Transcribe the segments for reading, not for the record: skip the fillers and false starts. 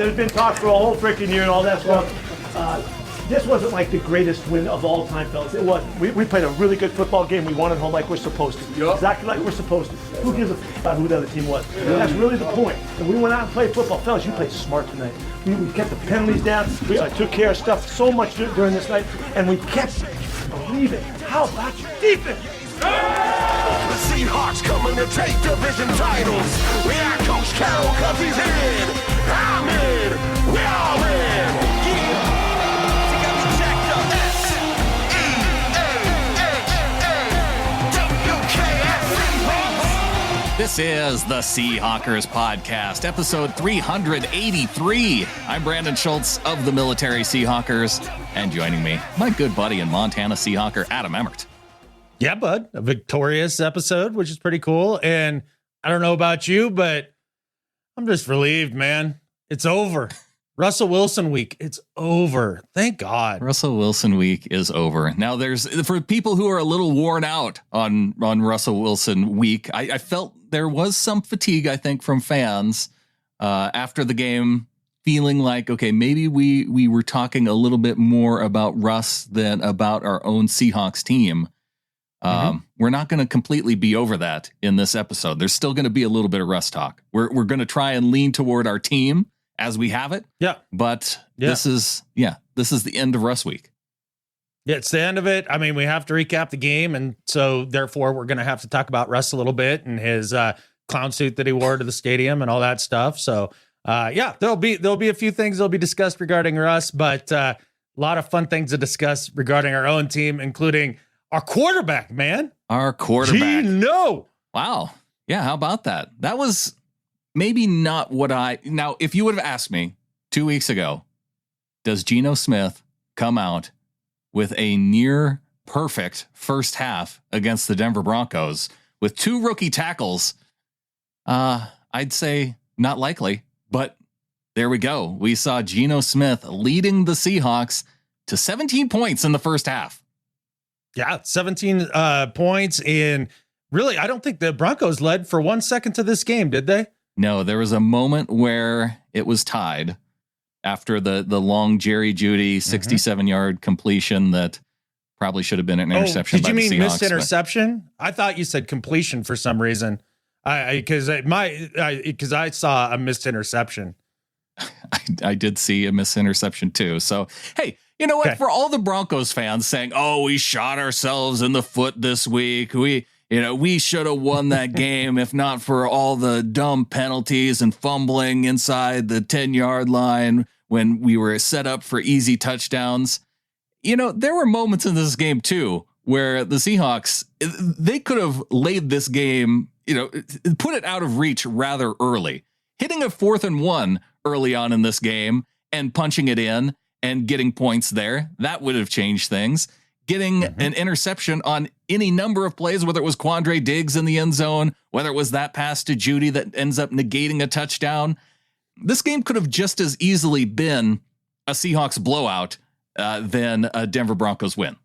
there's been talk for a whole freaking year and all that stuff. This wasn't like the greatest win of all time, fellas. It wasn't. We played a really good football game. We won at home like we're supposed to. Yep. Exactly like we're supposed to. Who gives a f about who the other team was? Yeah. That's really the point. And we went out and played football. Fellas, you played smart tonight. We kept the penalties down. We took care of stuff so much during this night. And we kept believing. How about your defense? The Seahawks coming to take division titles. We got Coach Carroll cause he's in. I'm in. We all in. This is the Seahawkers Podcast, episode 383. I'm Brandon Schultz of the Military Seahawkers, and joining me, my good buddy and Montana Seahawker, Adam Emmert. Yeah, bud, a victorious episode, which is pretty cool. And I don't know about you, but I'm just relieved, man. It's over. Russell Wilson week, it's over. Thank God. Russell Wilson week is over. Now, for people who are a little worn out on Russell Wilson week, I felt there was some fatigue, I think, from fans after the game, feeling like, okay, maybe we were talking a little bit more about Russ than about our own Seahawks team. We're not going to completely be over that in this episode. There's still going to be a little bit of Russ talk. We're going to try and lean toward our team as we have it. Yeah. But this is the end of Russ week. Yeah, it's the end of it. I mean, we have to recap the game. And so therefore we're going to have to talk about Russ a little bit and his clown suit that he wore to the stadium and all that stuff. So there'll be a few things that'll be discussed regarding Russ, but a lot of fun things to discuss regarding our own team, including our quarterback, man. Our quarterback. Geno. Wow. Yeah. How about that? That was maybe not what now, if you would have asked me 2 weeks ago, does Geno Smith come out with a near perfect first half against the Denver Broncos with 2 rookie tackles? I'd say not likely, but there we go. We saw Geno Smith leading the Seahawks to 17 points in the first half. Yeah, 17 points. And really, I don't think the Broncos led for 1 second to this game, did they? No, there was a moment where it was tied after the long Jerry Jeudy 67-yard completion that probably should have been an interception. Did you mean Seahawks, missed interception? I thought you said completion for some reason. Because I saw a missed interception. I did see a missed interception too. So, hey, you know what? Okay. For all the Broncos fans saying, "Oh, we shot ourselves in the foot this week. We should have won that game if not for all the dumb penalties and fumbling inside the 10-yard line when we were set up for easy touchdowns." You know, there were moments in this game too where the Seahawks, they could have laid this game, put it out of reach rather early. Hitting a 4th and 1 early on in this game and punching it in and getting points there, that would have changed things. Getting an interception on any number of plays, whether it was Quandre Diggs in the end zone, whether it was that pass to Jeudy that ends up negating a touchdown. This game could have just as easily been a Seahawks blowout than a Denver Broncos win.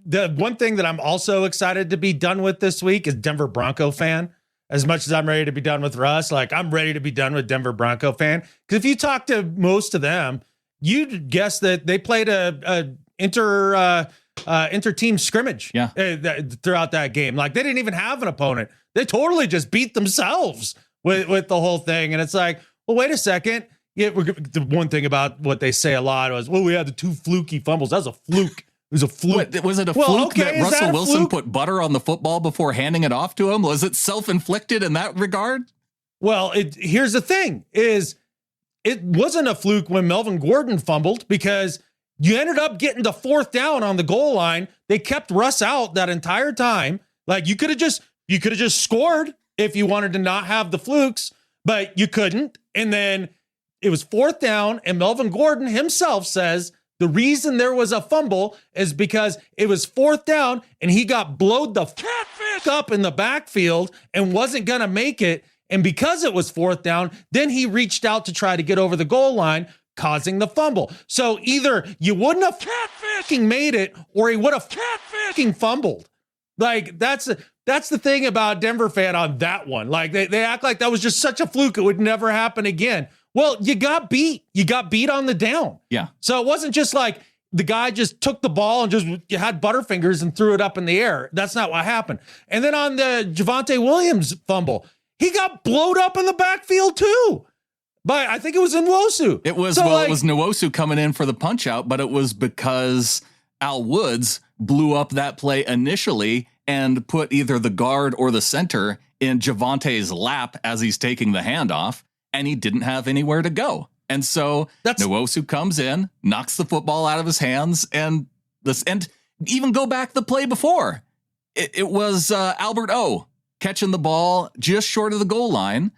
The one thing that I'm also excited to be done with this week is Denver Bronco fan. As much as I'm ready to be done with Russ, like I'm ready to be done with Denver Bronco fan. Because if you talk to most of them, you'd guess that they played a inter-team scrimmage throughout that game. Like they didn't even have an opponent. They totally just beat themselves with the whole thing. And it's like, well, wait a second. Yeah, the one thing about what they say a lot was, well, we had the 2 fluky fumbles. That was a fluke. It was a fluke. What, was it a fluke that Russell Wilson put butter on the football before handing it off to him? Was it self-inflicted in that regard? Well, here's the thing is it wasn't a fluke when Melvin Gordon fumbled because you ended up getting the 4th down on the goal line. They kept Russ out that entire time. Like you could have just scored if you wanted to not have the flukes, but you couldn't. And then it was 4th down and Melvin Gordon himself says, the reason there was a fumble is because it was 4th down and he got blowed the f up in the backfield and wasn't going to make it. And because it was 4th down, then he reached out to try to get over the goal line, causing the fumble. So either you wouldn't have made it or he would have fumbled. Like that's the thing about Denver fan on that one. Like they act like that was just such a fluke. It would never happen again. Well, you got beat. You got beat on the down. Yeah. So it wasn't just like the guy just took the ball and just had butterfingers and threw it up in the air. That's not what happened. And then on the Javonte Williams fumble, he got blowed up in the backfield too. But I think it was Nwosu. It was, it was Nwosu coming in for the punch out, but it was because Al Woods blew up that play initially and put either the guard or the center in Javonte's lap as he's taking the handoff, and he didn't have anywhere to go. And so Nwosu comes in, knocks the football out of his hands, and even go back the play before. It was Albert O catching the ball just short of the goal line,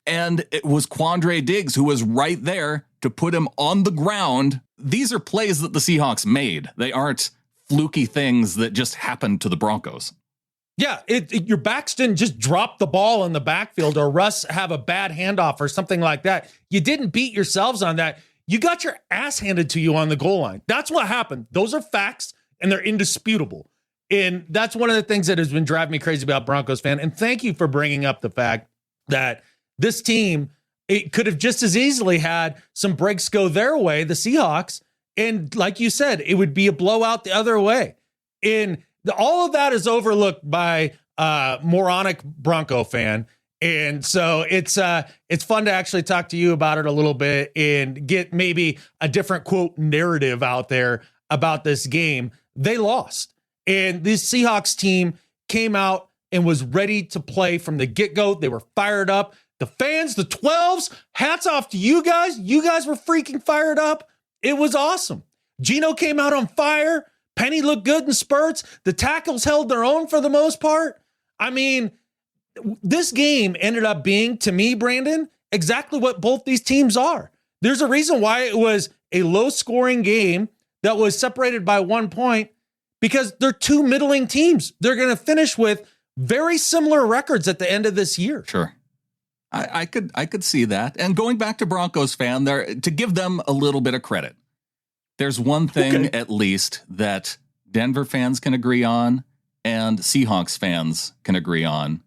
and it was Quandre Diggs who was right there to put him on the ground. These are plays that the Seahawks made. They aren't fluky things that just happened to the Broncos. Yeah, your backs didn't just drop the ball in the backfield or Russ have a bad handoff or something like that. You didn't beat yourselves on that. You got your ass handed to you on the goal line. That's what happened. Those are facts, and they're indisputable. And that's one of the things that has been driving me crazy about Broncos fan. And thank you for bringing up the fact that this team, it could have just as easily had some breaks go their way, the Seahawks. And like you said, it would be a blowout the other way. And all of that is overlooked by moronic Bronco fan. And so it's fun to actually talk to you about it a little bit and get maybe a different quote narrative out there about this game. They lost. And this Seahawks team came out and was ready to play from the get-go. They were fired up. The fans, the 12s, hats off to you guys. You guys were freaking fired up. It was awesome. Geno came out on fire. Penny looked good in spurts. The tackles held their own for the most part. I mean, this game ended up being, to me, Brandon, exactly what both these teams are. There's a reason why it was a low-scoring game that was separated by 1 point, because they're two middling teams. They're going to finish with very similar records at the end of this year. Sure. I could see that. And going back to Broncos fan, there to give them a little bit of credit. There's one thing at least that Denver fans can agree on and Seahawks fans can agree on,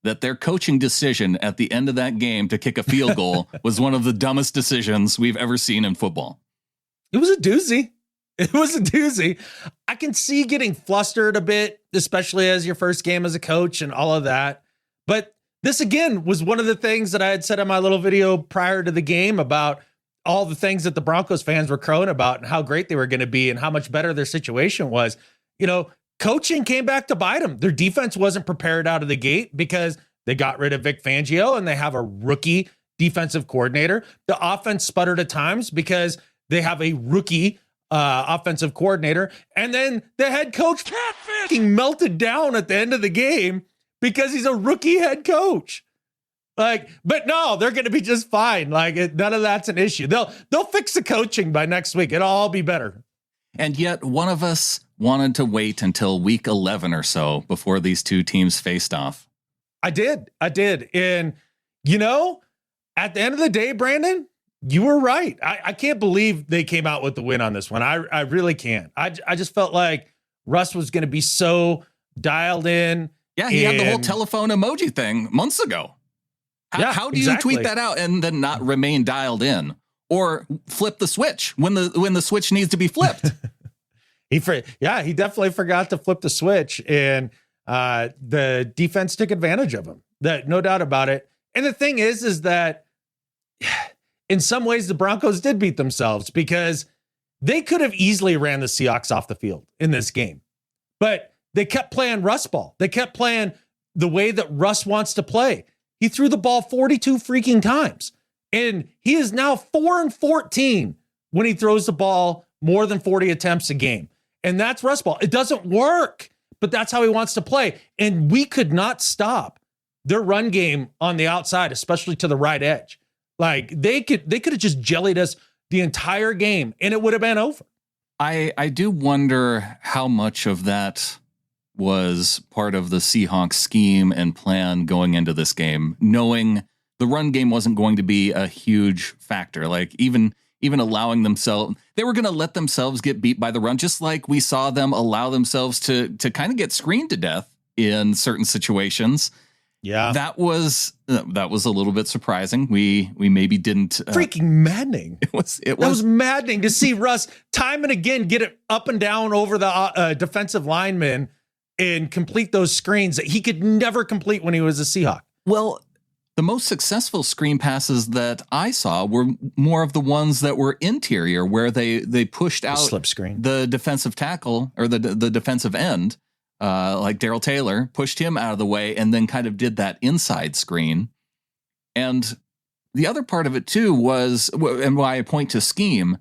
that their coaching decision at the end of that game to kick a field goal was one of the dumbest decisions we've ever seen in football. It was a doozy. It was a doozy. I can see getting flustered a bit, especially as your first game as a coach and all of that. But this, again, was one of the things that I had said in my little video prior to the game about all the things that the Broncos fans were crowing about and how great they were going to be and how much better their situation was. You know, coaching came back to bite them. Their defense wasn't prepared out of the gate because they got rid of Vic Fangio and they have a rookie defensive coordinator. The offense sputtered at times because they have a rookie offensive coordinator. And then the head coach melted down at the end of the game because he's a rookie head coach. But no, they're going to be just fine. None of that's an issue. They'll fix the coaching by next week. It'll all be better. And yet one of us wanted to wait until week 11 or so before these two teams faced off. I did. And, you know, at the end of the day, Brandon, you were right. I can't believe they came out with the win on this one. I really can't. I just felt like Russ was going to be so dialed in. Yeah, he had the whole telephone emoji thing months ago. How do you tweet that out and then not remain dialed in or flip the switch when the switch needs to be flipped? He definitely forgot to flip the switch, and the defense took advantage of him. That, no doubt about it. And the thing is that in some ways the Broncos did beat themselves because they could have easily ran the Seahawks off the field in this game, but they kept playing Russ ball. They kept playing the way that Russ wants to play. He threw the ball 42 freaking times, and he is now 4-14 when he throws the ball more than 40 attempts a game. And that's Russ ball. It doesn't work, but that's how he wants to play. And we could not stop their run game on the outside, especially to the right edge. They could have just jellied us the entire game and it would have been over. I do wonder how much of that was part of the Seahawks scheme and plan going into this game, knowing the run game wasn't going to be a huge factor. Even allowing themselves, they were going to let themselves get beat by the run, just like we saw them allow themselves to kind of get screened to death in certain situations. Yeah. That was a little bit surprising. We maybe didn't freaking maddening. It was that was maddening to see Russ time and again get it up and down over the defensive lineman and complete those screens that he could never complete when he was a Seahawk. Well, the most successful screen passes that I saw were more of the ones that were interior, where they pushed out slip screen, the defensive tackle or the defensive end, like Darrell Taylor, pushed him out of the way and then kind of did that inside screen. And the other part of it too was, and why I point to scheme,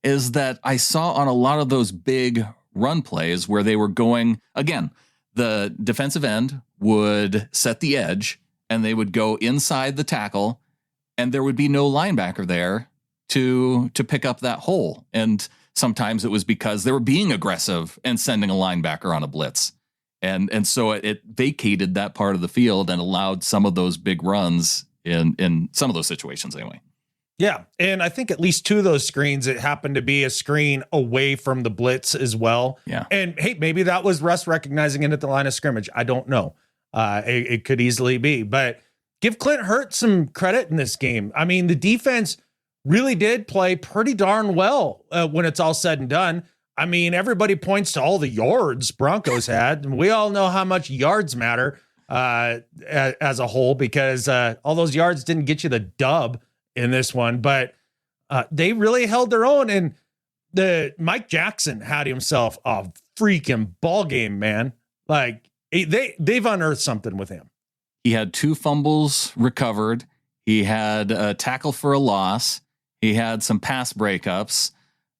is that I saw on a lot of those big run plays where they were going, again, the defensive end would set the edge and they would go inside the tackle and there would be no linebacker there to pick up that hole. And sometimes it was because they were being aggressive and sending a linebacker on a blitz. And so it vacated that part of the field and allowed some of those big runs in some of those situations anyway. Yeah, and I think at least two of those screens, it happened to be a screen away from the blitz as well. Yeah. And hey, maybe that was Russ recognizing it at the line of scrimmage. I don't know. It could easily be. But give Clint Hurtt some credit in this game. I mean, the defense really did play pretty darn well when it's all said and done. I mean, everybody points to all the yards Broncos had. And we all know how much yards matter as a whole, because all those yards didn't get you the dub in this one, but they really held their own. And the Mike Jackson had himself a freaking ball game, man. Like they've unearthed something with him. He had 2 fumbles recovered. He had a tackle for a loss. He had some pass breakups.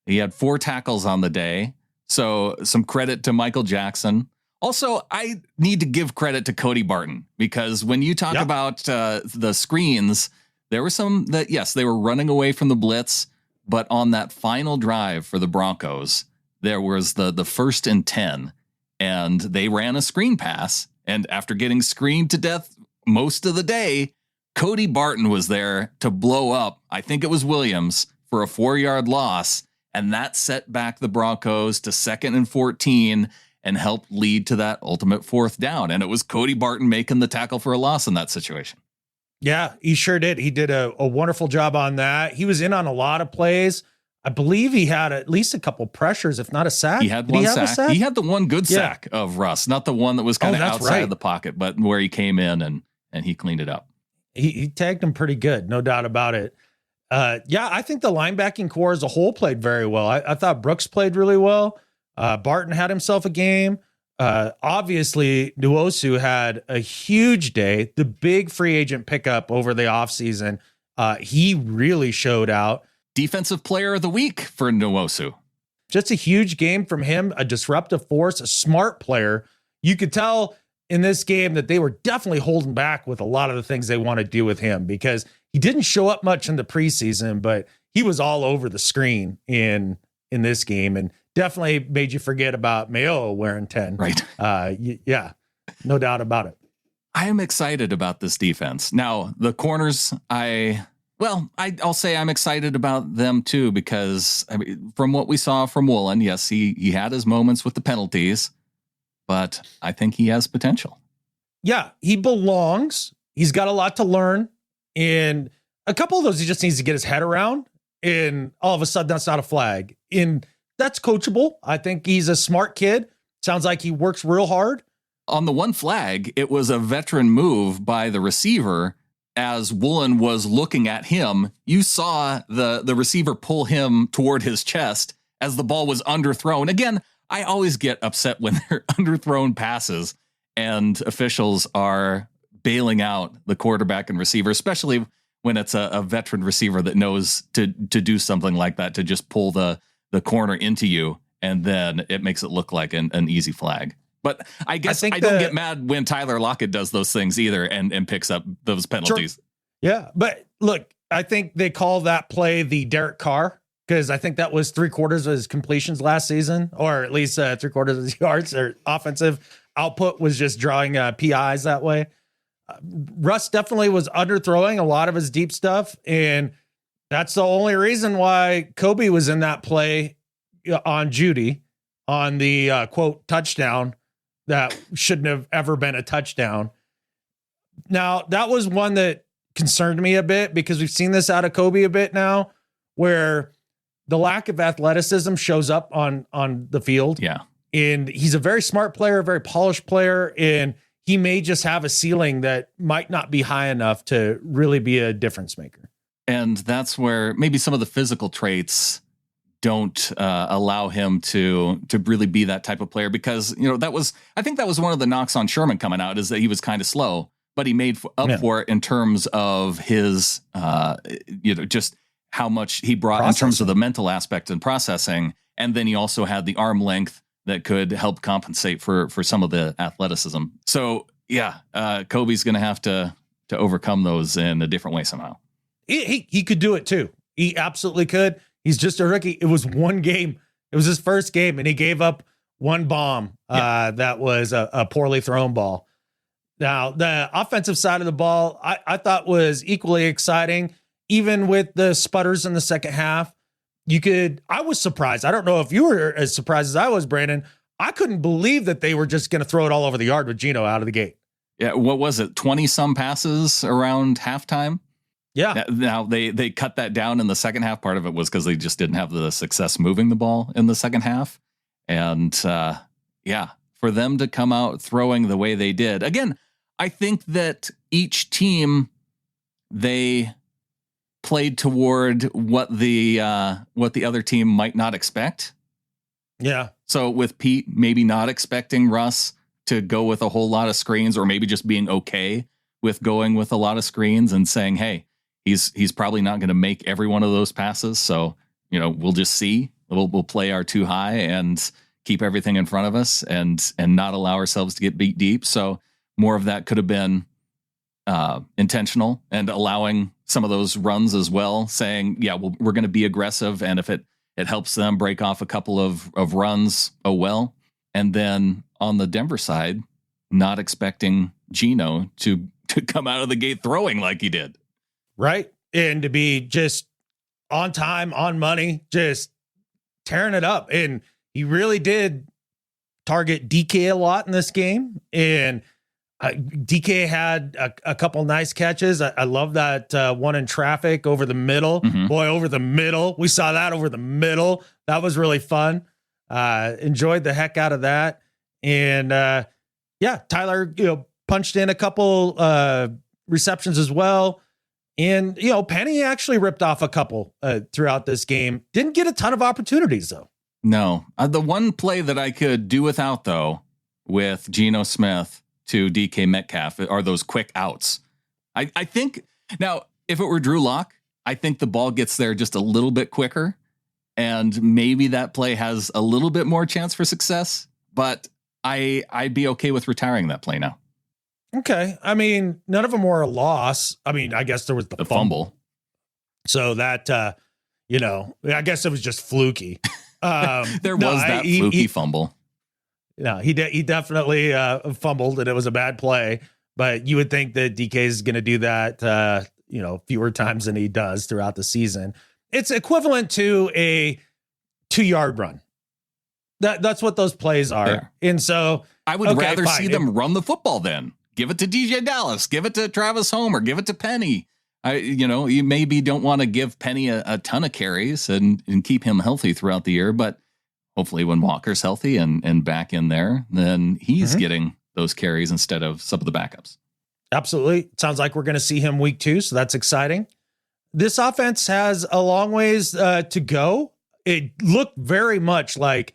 He had 4 tackles on the day. So some credit to Michael Jackson. Also, I need to give credit to Cody Barton, because when you talk about the screens, there were some that, yes, they were running away from the blitz, but on that final drive for the Broncos, there was the 1st and 10, and they ran a screen pass. And after getting screened to death most of the day, Cody Barton was there to blow up, I think it was Williams, for a 4-yard loss. And that set back the Broncos to 2nd and 14 and helped lead to that ultimate 4th down. And it was Cody Barton making the tackle for a loss in that situation. Yeah, he sure did. He did a wonderful job on that. He was in on a lot of plays. I believe he had at least a couple pressures, if not a sack. He had one sack. He had the one good sack of Russ, not the one that was kind of outside of the pocket, but where he came in and he cleaned it up. He tagged him pretty good, no doubt about it. Yeah, I think the linebacking core as a whole played very well. I thought Brooks played really well. Barton had himself a game. Obviously, Nwosu had a huge day. The big free agent pickup over the offseason. He really showed out. Defensive player of the week for Nwosu. Just a huge game from him, a disruptive force, a smart player. You could tell in this game that they were definitely holding back with a lot of the things they want to do with him, because he didn't show up much in the preseason, but he was all over the screen in this game and definitely made you forget about Mayo wearing 10. Right. Yeah, no doubt about it. I am excited about this defense. Now, the corners, I'll say I'm excited about them too, because I mean, from what we saw from Woolen, yes, he had his moments with the penalties, but I think he has potential. Yeah, he belongs. He's got a lot to learn. And a couple of those he just needs to get his head around. And all of a sudden, that's not a flag. And that's coachable. I think he's a smart kid. Sounds like he works real hard. On the one flag, it was a veteran move by the receiver. As Woolen was looking at him, you saw the receiver pull him toward his chest as the ball was underthrown. Again, I always get upset when they're underthrown passes and officials are bailing out the quarterback and receiver, especially when it's a veteran receiver that knows to do something like that, to just pull the corner into you, and then it makes it look like an easy flag. But I guess I don't get mad when Tyler Lockett does those things either and picks up those penalties. Sure. Yeah, but look, I think they call that play the Derek Carr, because I think that was 3/4 of his completions last season, or at least 3/4 of his yards or offensive output was just drawing PIs that way. Russ definitely was underthrowing a lot of his deep stuff, and that's the only reason why Kobe was in that play on Judy on the quote touchdown that shouldn't have ever been a touchdown. Now, that was one that concerned me a bit because we've seen this out of Kobe a bit now, where the lack of athleticism shows up on the field. Yeah. And he's a very smart player, a very polished player, and he may just have a ceiling that might not be high enough to really be a difference maker. And that's where maybe some of the physical traits don't allow him to really be that type of player, because, I think that was one of the knocks on Sherman coming out, is that he was kind of slow, but he made up for it in terms of his, just how much he brought in terms of the mental aspect and processing. And then he also had the arm length that could help compensate for some of the athleticism. So Kobe's going to have to overcome those in a different way somehow. He could do it too. He absolutely could. He's just a rookie. It was one game. It was his first game, and he gave up one bomb. That was a poorly thrown ball. Now, the offensive side of the ball, I thought was equally exciting, even with the sputters in the second half. I was surprised. I don't know if you were as surprised as I was, Brandon. I couldn't believe that they were just going to throw it all over the yard with Geno out of the gate. Yeah. What was it? 20 some passes around halftime. Yeah. Now they cut that down in the second half. Part of it was because they just didn't have the success moving the ball in the second half. And for them to come out throwing the way they did, again, I think that each team, they played toward what the other team might not expect. Yeah. So with Pete maybe not expecting Russ to go with a whole lot of screens, or maybe just being okay with going with a lot of screens and saying, hey, he's probably not going to make every one of those passes. So, we'll just see. We'll play our too high and keep everything in front of us and not allow ourselves to get beat deep. So more of that could have been intentional and allowing some of those runs as well, saying, we're going to be aggressive. And if it helps them break off a couple of runs, oh, well. And then on the Denver side, not expecting Geno to come out of the gate throwing like he did. Right. And to be just on time, on money, just tearing it up. And he really did target DK a lot in this game. And DK had a couple nice catches. I love that one in traffic over the middle. Mm-hmm. Boy, over the middle. We saw that over the middle. That was really fun. Enjoyed the heck out of that. And Tyler, punched in a couple receptions as well. And, Penny actually ripped off a couple throughout this game. Didn't get a ton of opportunities, though. No. The one play that I could do without, though, with Geno Smith to DK Metcalf are those quick outs. I think, now, if it were Drew Lock, I think the ball gets there just a little bit quicker, and maybe that play has a little bit more chance for success, but I'd be okay with retiring that play now. Okay. I mean, none of them were a loss. I mean, I guess there was the fumble. So that, I guess it was just fluky. There was that fluky fumble. No, he definitely fumbled, and it was a bad play. But you would think that DK is going to do that, fewer times than he does throughout the season. It's equivalent to a 2-yard run. That's what those plays are. Yeah. And so I would rather see them run the football then. Give it to DJ Dallas, give it to Travis Homer, give it to Penny. You maybe don't want to give Penny a ton of carries and keep him healthy throughout the year, but hopefully when Walker's healthy and back in there, then he's getting those carries instead of some of the backups. Absolutely. Sounds like we're going to see him week 2. So that's exciting. This offense has a long ways to go. It looked very much like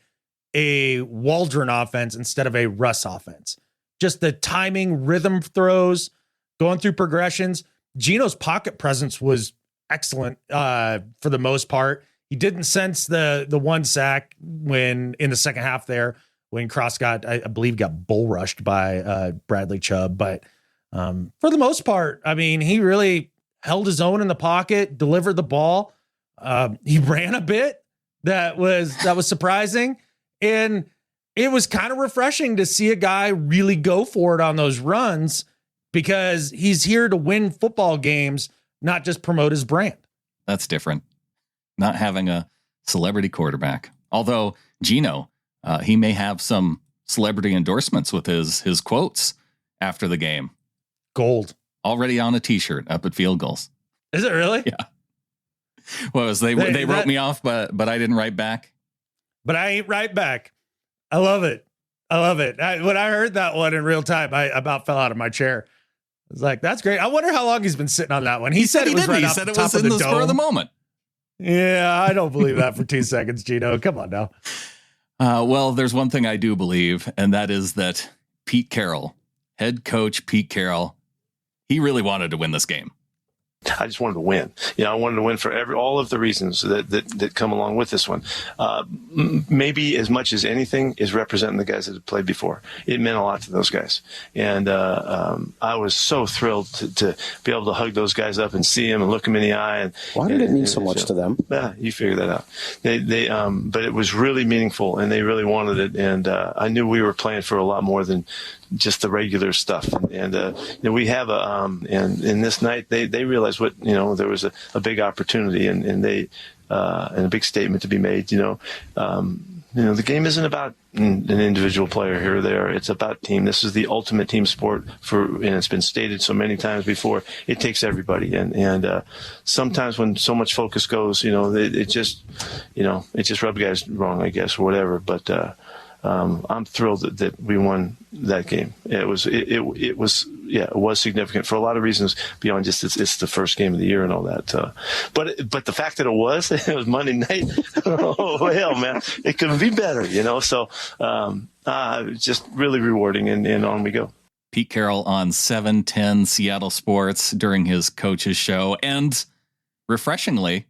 a Waldron offense instead of a Russ offense. Just the timing, rhythm throws, going through progressions. Geno's pocket presence was excellent for the most part. He didn't sense the one sack when in the second half there when Cross got bull rushed by Bradley Chubb. But for the most part, I mean, he really held his own in the pocket, delivered the ball. He ran a bit. That was surprising. And it was kind of refreshing to see a guy really go for it on those runs, because he's here to win football games, not just promote his brand. That's different. Not having a celebrity quarterback. Although Geno, he may have some celebrity endorsements with his quotes after the game. Gold. Already on a t-shirt up at Field Goals. Is it really? Yeah. Well, they wrote me off, but I didn't write back. But I ain't right back. I love it. When I heard that one in real time, I about fell out of my chair. I was like, that's great. I wonder how long he's been sitting on that one. He said it was right off the top of the dome. Spur of the moment. Yeah, I don't believe that for 2 seconds, Geno. Come on now. Well, there's one thing I do believe, and that is that Pete Carroll, head coach Pete Carroll, he really wanted to win this game. I just wanted to win. I wanted to win for all of the reasons that come along with this one. Maybe as much as anything is representing the guys that have played before. It meant a lot to those guys. And I was so thrilled to be able to hug those guys up and see them and look them in the eye. And why did it mean so much to them? Yeah, you figure that out. But it was really meaningful, and they really wanted it. And I knew we were playing for a lot more than just the regular stuff. And we have and in this night, they realized what, there was a big opportunity and they, and a big statement to be made, the game isn't about an individual player here or there. It's about team. This is the ultimate team sport and it's been stated so many times before. It takes everybody. And sometimes when so much focus goes, it just rubs guys wrong, I guess, or whatever. But, I'm thrilled that we won that game. It was significant for a lot of reasons beyond just it's the first game of the year and all that. But the fact that it was Monday night, oh hell, man, it couldn't be better, So just really rewarding, and on we go. Pete Carroll on 710 Seattle Sports during his coach's show, and refreshingly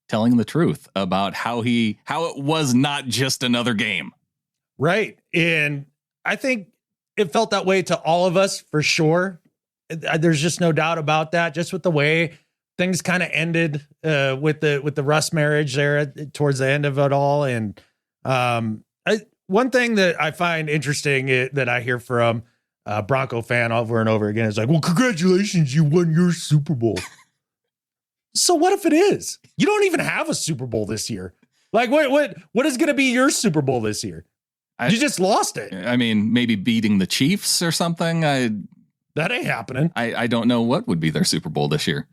telling the truth about how it was not just another game. Right. And I think it felt that way to all of us for sure. There's just no doubt about that. Just with the way things kind of ended with the Russ marriage there towards the end of it all. And one thing that I find interesting that I hear from a Bronco fan over and over again is like, well, congratulations, you won your Super Bowl. So what if it is? You don't even have a Super Bowl this year. Like what is going to be your Super Bowl this year? You just lost it. I mean, maybe beating the Chiefs or something. That ain't happening. I don't know what would be their Super Bowl this year.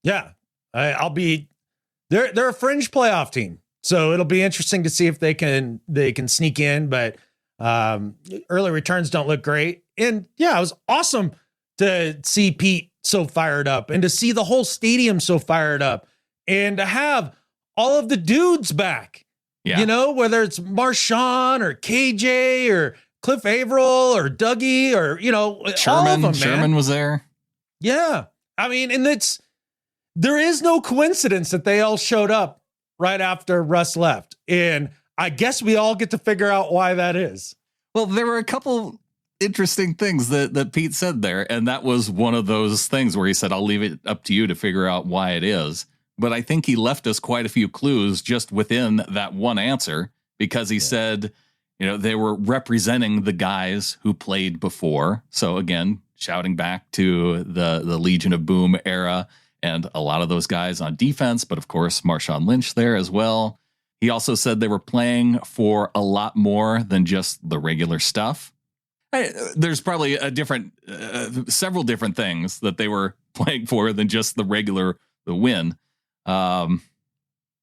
Yeah, they're a fringe playoff team, so it'll be interesting to see if they can sneak in. But early returns don't look great, and yeah, it was awesome to see Pete so fired up, and to see the whole stadium so fired up, and to have all of the dudes back. Yeah. Whether it's Marshawn or KJ or Cliff Averill or Dougie or, all of them, Sherman was there. Yeah. I mean, and there is no coincidence that they all showed up right after Russ left. And I guess we all get to figure out why that is. Well, there were a couple interesting things that Pete said there. And that was one of those things where he said, I'll leave it up to you to figure out why it is. But I think he left us quite a few clues just within that one answer, because he said, they were representing the guys who played before. So again, shouting back to the Legion of Boom era and a lot of those guys on defense, but of course, Marshawn Lynch there as well. He also said they were playing for a lot more than just the regular stuff. There's probably several different things that they were playing for than just the win. And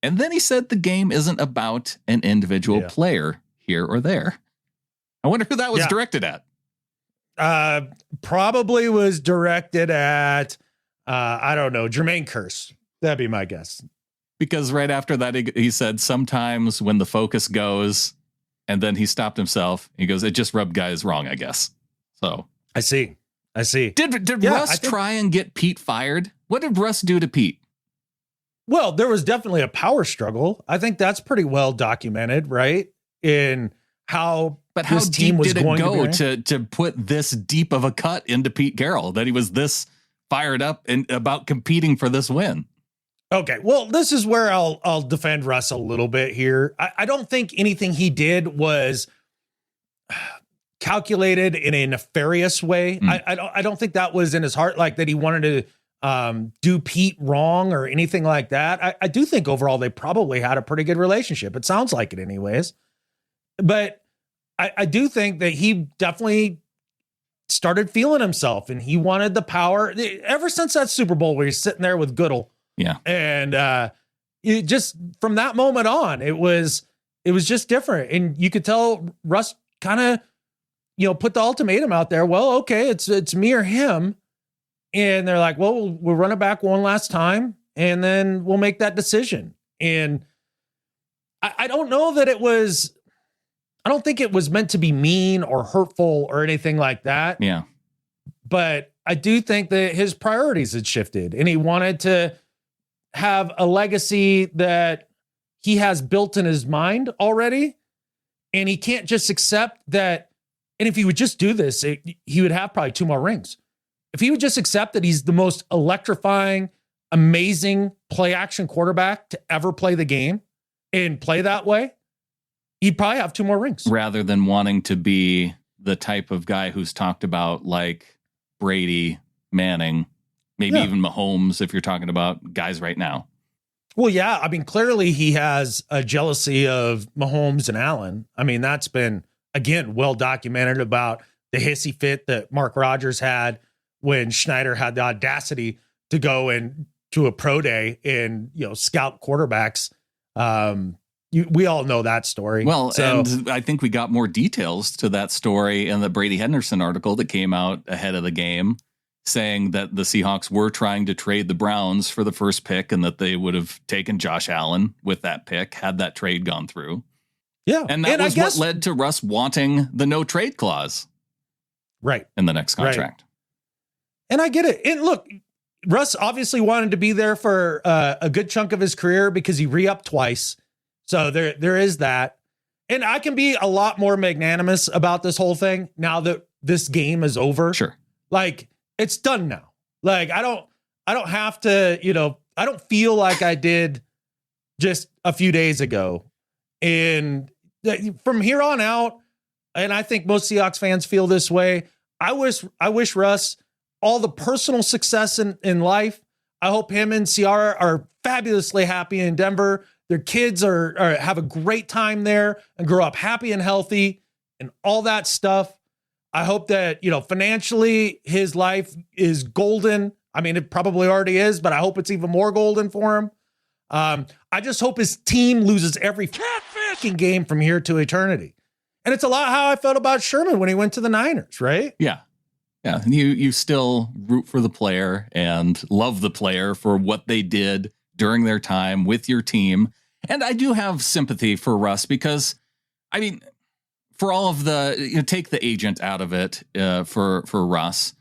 then he said the game isn't about an individual player here or there. I wonder who that was directed at. Probably was directed at, I don't know, Jermaine Kearse. That'd be my guess. Because right after that, he said sometimes when the focus goes, and then he stopped himself. He goes, it just rubbed guys wrong, I guess. So I see. Did Russ try and get Pete fired? What did Russ do to Pete? Well, there was definitely a power struggle. I think that's pretty well documented, right? In how this team was going to go to put this deep of a cut into Pete Carroll, that he was this fired up and about competing for this win. Okay, well, this is where I'll defend Russ a little bit here. I don't think anything he did was calculated in a nefarious way. I don't think that was in his heart, like that he wanted to do Pete wrong or anything like that. I do think overall they probably had a pretty good relationship. It sounds like it anyways. But I do think that he definitely started feeling himself, and he wanted the power ever since that Super Bowl where he's sitting there with Goodell. Yeah. And it just from that moment on, it was just different. And you could tell Russ kind of, put the ultimatum out there. Well, okay, it's me or him. And they're like, well, we'll run it back one last time and then we'll make that decision. And I don't know that I don't think it was meant to be mean or hurtful or anything like that. Yeah. But I do think that his priorities had shifted and he wanted to have a legacy that he has built in his mind already. And he can't just accept that. And if he would just do this, he would have probably 2 more rings. If he would just accept that he's the most electrifying, amazing play action quarterback to ever play the game and play that way, he'd probably have 2 more rings. Rather than wanting to be the type of guy who's talked about like Brady, Manning, maybe even Mahomes, if you're talking about guys right now. Well, yeah. I mean, clearly he has a jealousy of Mahomes and Allen. I mean, that's been, again, well documented about the hissy fit that Mark Rodgers had when Schneider had the audacity to go and to a pro day and, scout quarterbacks. We all know that story. Well, and I think we got more details to that story in the Brady Henderson article that came out ahead of the game, saying that the Seahawks were trying to trade the Browns for the first pick and that they would have taken Josh Allen with that pick had that trade gone through. Yeah. And that was what led to Russ wanting the no trade clause. Right. In the next contract. Right. And I get it. And look, Russ obviously wanted to be there for a good chunk of his career because he re-upped twice. So there is that. And I can be a lot more magnanimous about this whole thing now that this game is over. Sure. Like, it's done now. Like, I don't have to, I don't feel like I did just a few days ago. And from here on out, and I think most Seahawks fans feel this way, I wish Russ all the personal success in life. I hope him and Ciara are fabulously happy in Denver. Their kids are have a great time there and grow up happy and healthy and all that stuff. I hope that, financially his life is golden. I mean, it probably already is, but I hope it's even more golden for him. I just hope his team loses every fucking game from here to eternity. And it's a lot how I felt about Sherman when he went to the Niners, right? Yeah. Yeah. You still root for the player and love the player for what they did during their time with your team. And I do have sympathy for Russ because, I mean, for all of the, take the agent out of it for Russ.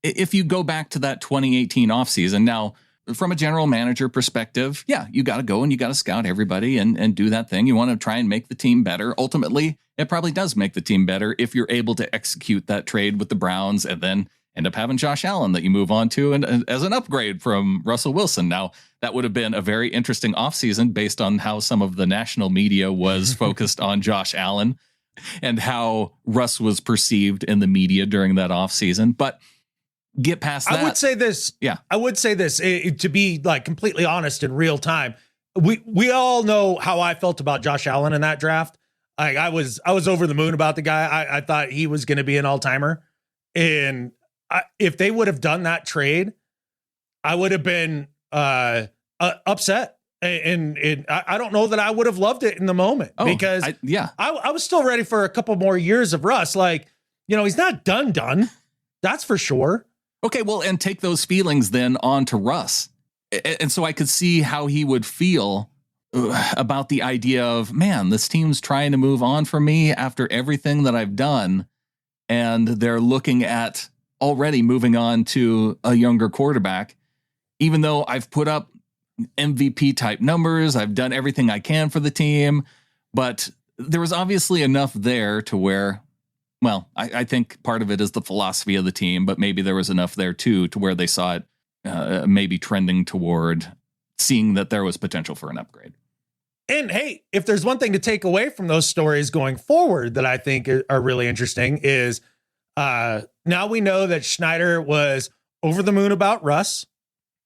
If you go back to that 2018 offseason, now from a general manager perspective, yeah, you got to go and you got to scout everybody and do that thing. You want to try and make the team better. Ultimately, it probably does make the team better if you're able to execute that trade with the Browns and then end up having Josh Allen that you move on to and as an upgrade from Russell Wilson. Now, that would have been a very interesting offseason based on how some of the national media was focused on Josh Allen and how Russ was perceived in the media during that offseason. But get past that. I would say this. Yeah. I would say this to be like completely honest in real time. We all know how I felt about Josh Allen in that draft. Like I was over the moon about the guy. I thought he was going to be an all-timer. And if they would have done that trade, I would have been upset. And I don't know that I would have loved it in the moment because I was still ready for a couple more years of Russ. Like, he's not done. That's for sure. Okay, well, and take those feelings then on to Russ. And so I could see how he would feel about the idea of, man, this team's trying to move on from me after everything that I've done. And they're looking at already moving on to a younger quarterback, even though I've put up MVP type numbers. I've done everything I can for the team, but there was obviously enough there to where, well, I think part of it is the philosophy of the team, but maybe there was enough there too, to where they saw it maybe trending toward seeing that there was potential for an upgrade. And hey, if there's one thing to take away from those stories going forward that I think are really interesting is now we know that Schneider was over the moon about Russ.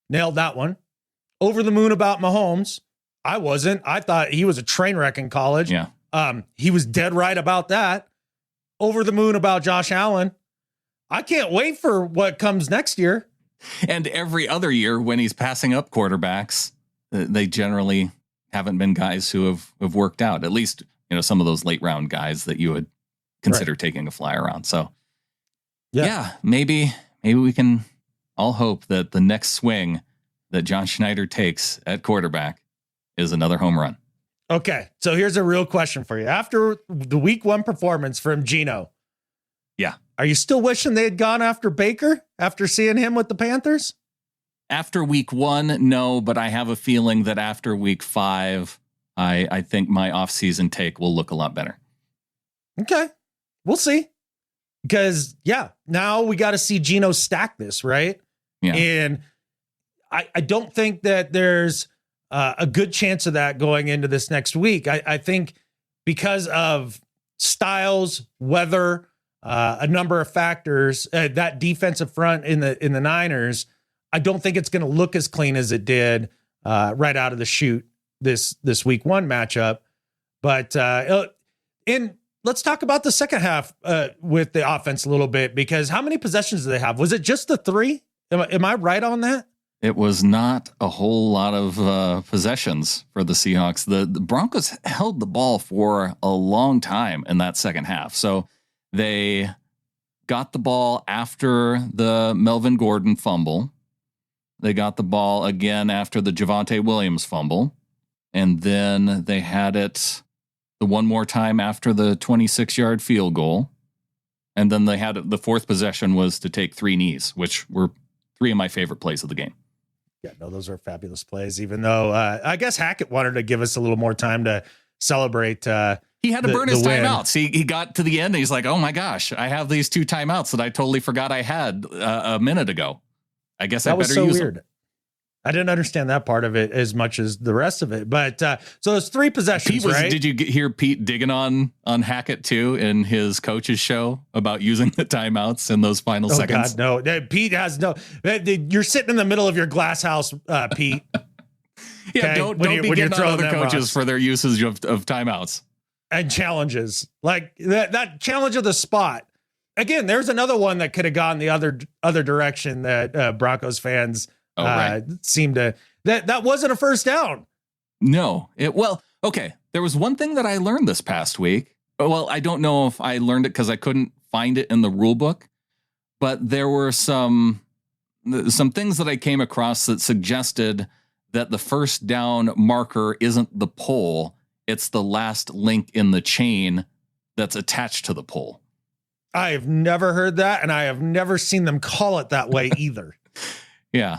Nailed that one. Over the moon about Mahomes. I wasn't. I thought he was a train wreck in college. Yeah. He was dead right about that. Over the moon about Josh Allen. I can't wait for what comes next year. And every other year when he's passing up quarterbacks, they generally haven't been guys who have worked out. At least, some of those late round guys that you would consider taking a flyer on. So yeah, maybe we can all hope that the next swing that John Schneider takes at quarterback is another home run. Okay. So here's a real question for you. After the week 1 performance from Geno. Yeah. Are you still wishing they had gone after Baker after seeing him with the Panthers? After week 1, no, but I have a feeling that after week 5, I think my offseason take will look a lot better. Okay. We'll see. Because, now we got to see Geno stack this, right? Yeah. And I don't think that there's a good chance of that going into this next week. I think because of styles, weather, a number of factors, that defensive front in the Niners, I don't think it's going to look as clean as it did right out of the chute this week 1 matchup. But let's talk about the second half with the offense a little bit, because how many possessions do they have? Was it just the 3? Am I right on that? It was not a whole lot of possessions for the Seahawks. The Broncos held the ball for a long time in that second half. So they got the ball after the Melvin Gordon fumble. They got the ball again after the Javonte Williams fumble. And then they had it the one more time after the 26-yard field goal. And then they had the fourth possession was to take 3 knees, which were 3 of my favorite plays of the game. Yeah, no, those are fabulous plays, even though I guess Hackett wanted to give us a little more time to celebrate. He had to burn his timeouts. He got to the end and he's like, oh my gosh, I have these 2 timeouts that I totally forgot I had a minute ago. I guess I better use them. I didn't understand that part of it as much as the rest of it. But so there's 3 possessions, right? Did you hear Pete digging on Hackett too in his coach's show about using the timeouts in those final seconds? God, no. Pete has no. You're sitting in the middle of your glass house, Pete. Yeah, don't be getting on other coaches for their usage of timeouts and challenges like that challenge of the spot. Again, there's another one that could have gone the other direction that Broncos fans. Seemed to that wasn't a first down. No, okay. There was one thing that I learned this past week. Well, I don't know if I learned it because I couldn't find it in the rule book, but there were some things that I came across that suggested that the first down marker isn't the pole. It's the last link in the chain that's attached to the pole. I have never heard that, and I have never seen them call it that way either. Yeah.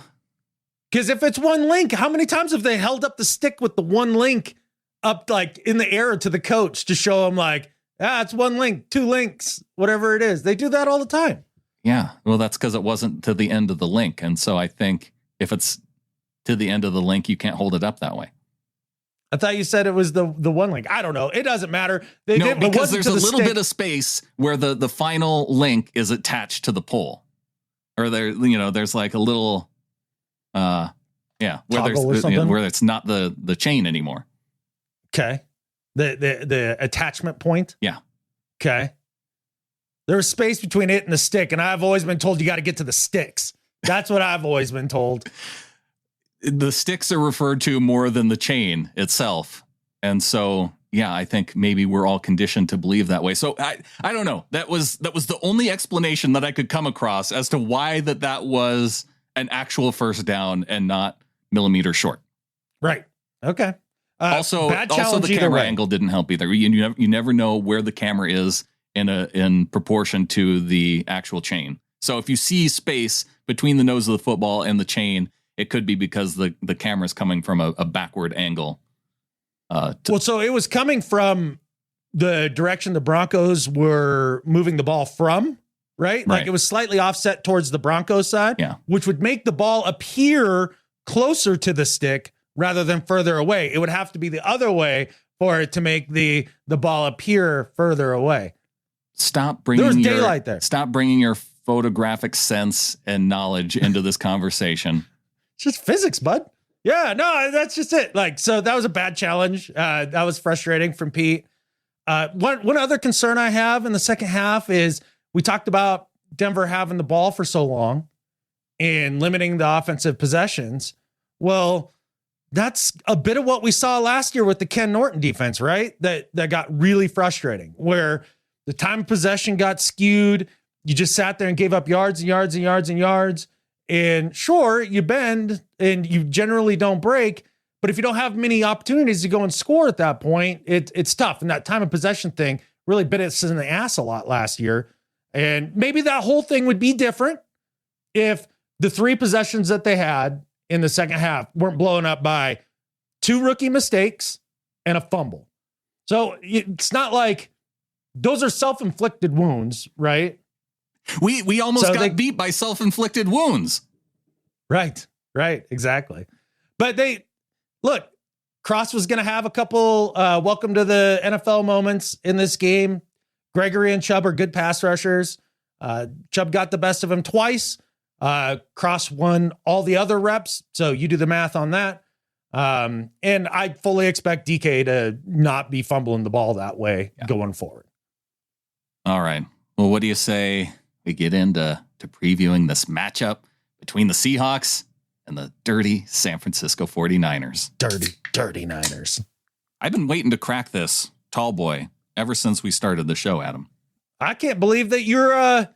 Because if it's one link, how many times have they held up the stick with the one link up like in the air to the coach to show them like, it's one link, 2 links, whatever it is. They do that all the time. Yeah. Well, that's because it wasn't to the end of the link. And so I think if it's to the end of the link, you can't hold it up that way. I thought you said it was the one link. I don't know. It doesn't matter. Because there's a little bit of space where the final link is attached to the pole. Or there's like a little... where it's not the chain anymore. Okay. The attachment point. Yeah. Okay. There's space between it and the stick. And I've always been told you got to get to the sticks. That's what I've always been told. The sticks are referred to more than the chain itself. And so, yeah, I think maybe we're all conditioned to believe that way. So I don't know. That was the only explanation that I could come across as to why that was an actual first down and not millimeter short. Right. Okay. Also the camera angle didn't help either. You never know where the camera is in proportion to the actual chain. So if you see space between the nose of the football and the chain, it could be because the camera's coming from a backward angle. So it was coming from the direction the Broncos were moving the ball from. Right? Like it was slightly offset towards the Broncos side, which would make the ball appear closer to the stick rather than further away. It would have to be the other way for it to make the ball appear further away. Stop bringing daylight there. Stop bringing your photographic sense and knowledge into this conversation. It's just physics, bud. Yeah, no, that's just it. Like, so that was a bad challenge. That was frustrating from Pete. One other concern I have in the second half is we talked about Denver having the ball for so long and limiting the offensive possessions. Well, that's a bit of what we saw last year with the Ken Norton defense, right? That got really frustrating, where the time of possession got skewed. You just sat there and gave up yards and yards and yards and yards. And sure, you bend and you generally don't break, but if you don't have many opportunities to go and score at that point, it's tough. And that time of possession thing really bit us in the ass a lot last year. And maybe that whole thing would be different if the 3 possessions that they had in the second half weren't blown up by 2 rookie mistakes and a fumble. So it's not like those are self-inflicted wounds, right? We almost got beat by self-inflicted wounds. Right, exactly. But look, Cross was going to have a couple welcome to the NFL moments in this game. Gregory and Chubb are good pass rushers. Chubb got the best of him twice. Cross won all the other reps, so you do the math on that. And I fully expect DK to not be fumbling the ball that way going forward. All right. Well, what do you say we get into previewing this matchup between the Seahawks and the dirty San Francisco 49ers? Dirty Niners. I've been waiting to crack this tall boy ever since we started the show, Adam. I can't believe that you're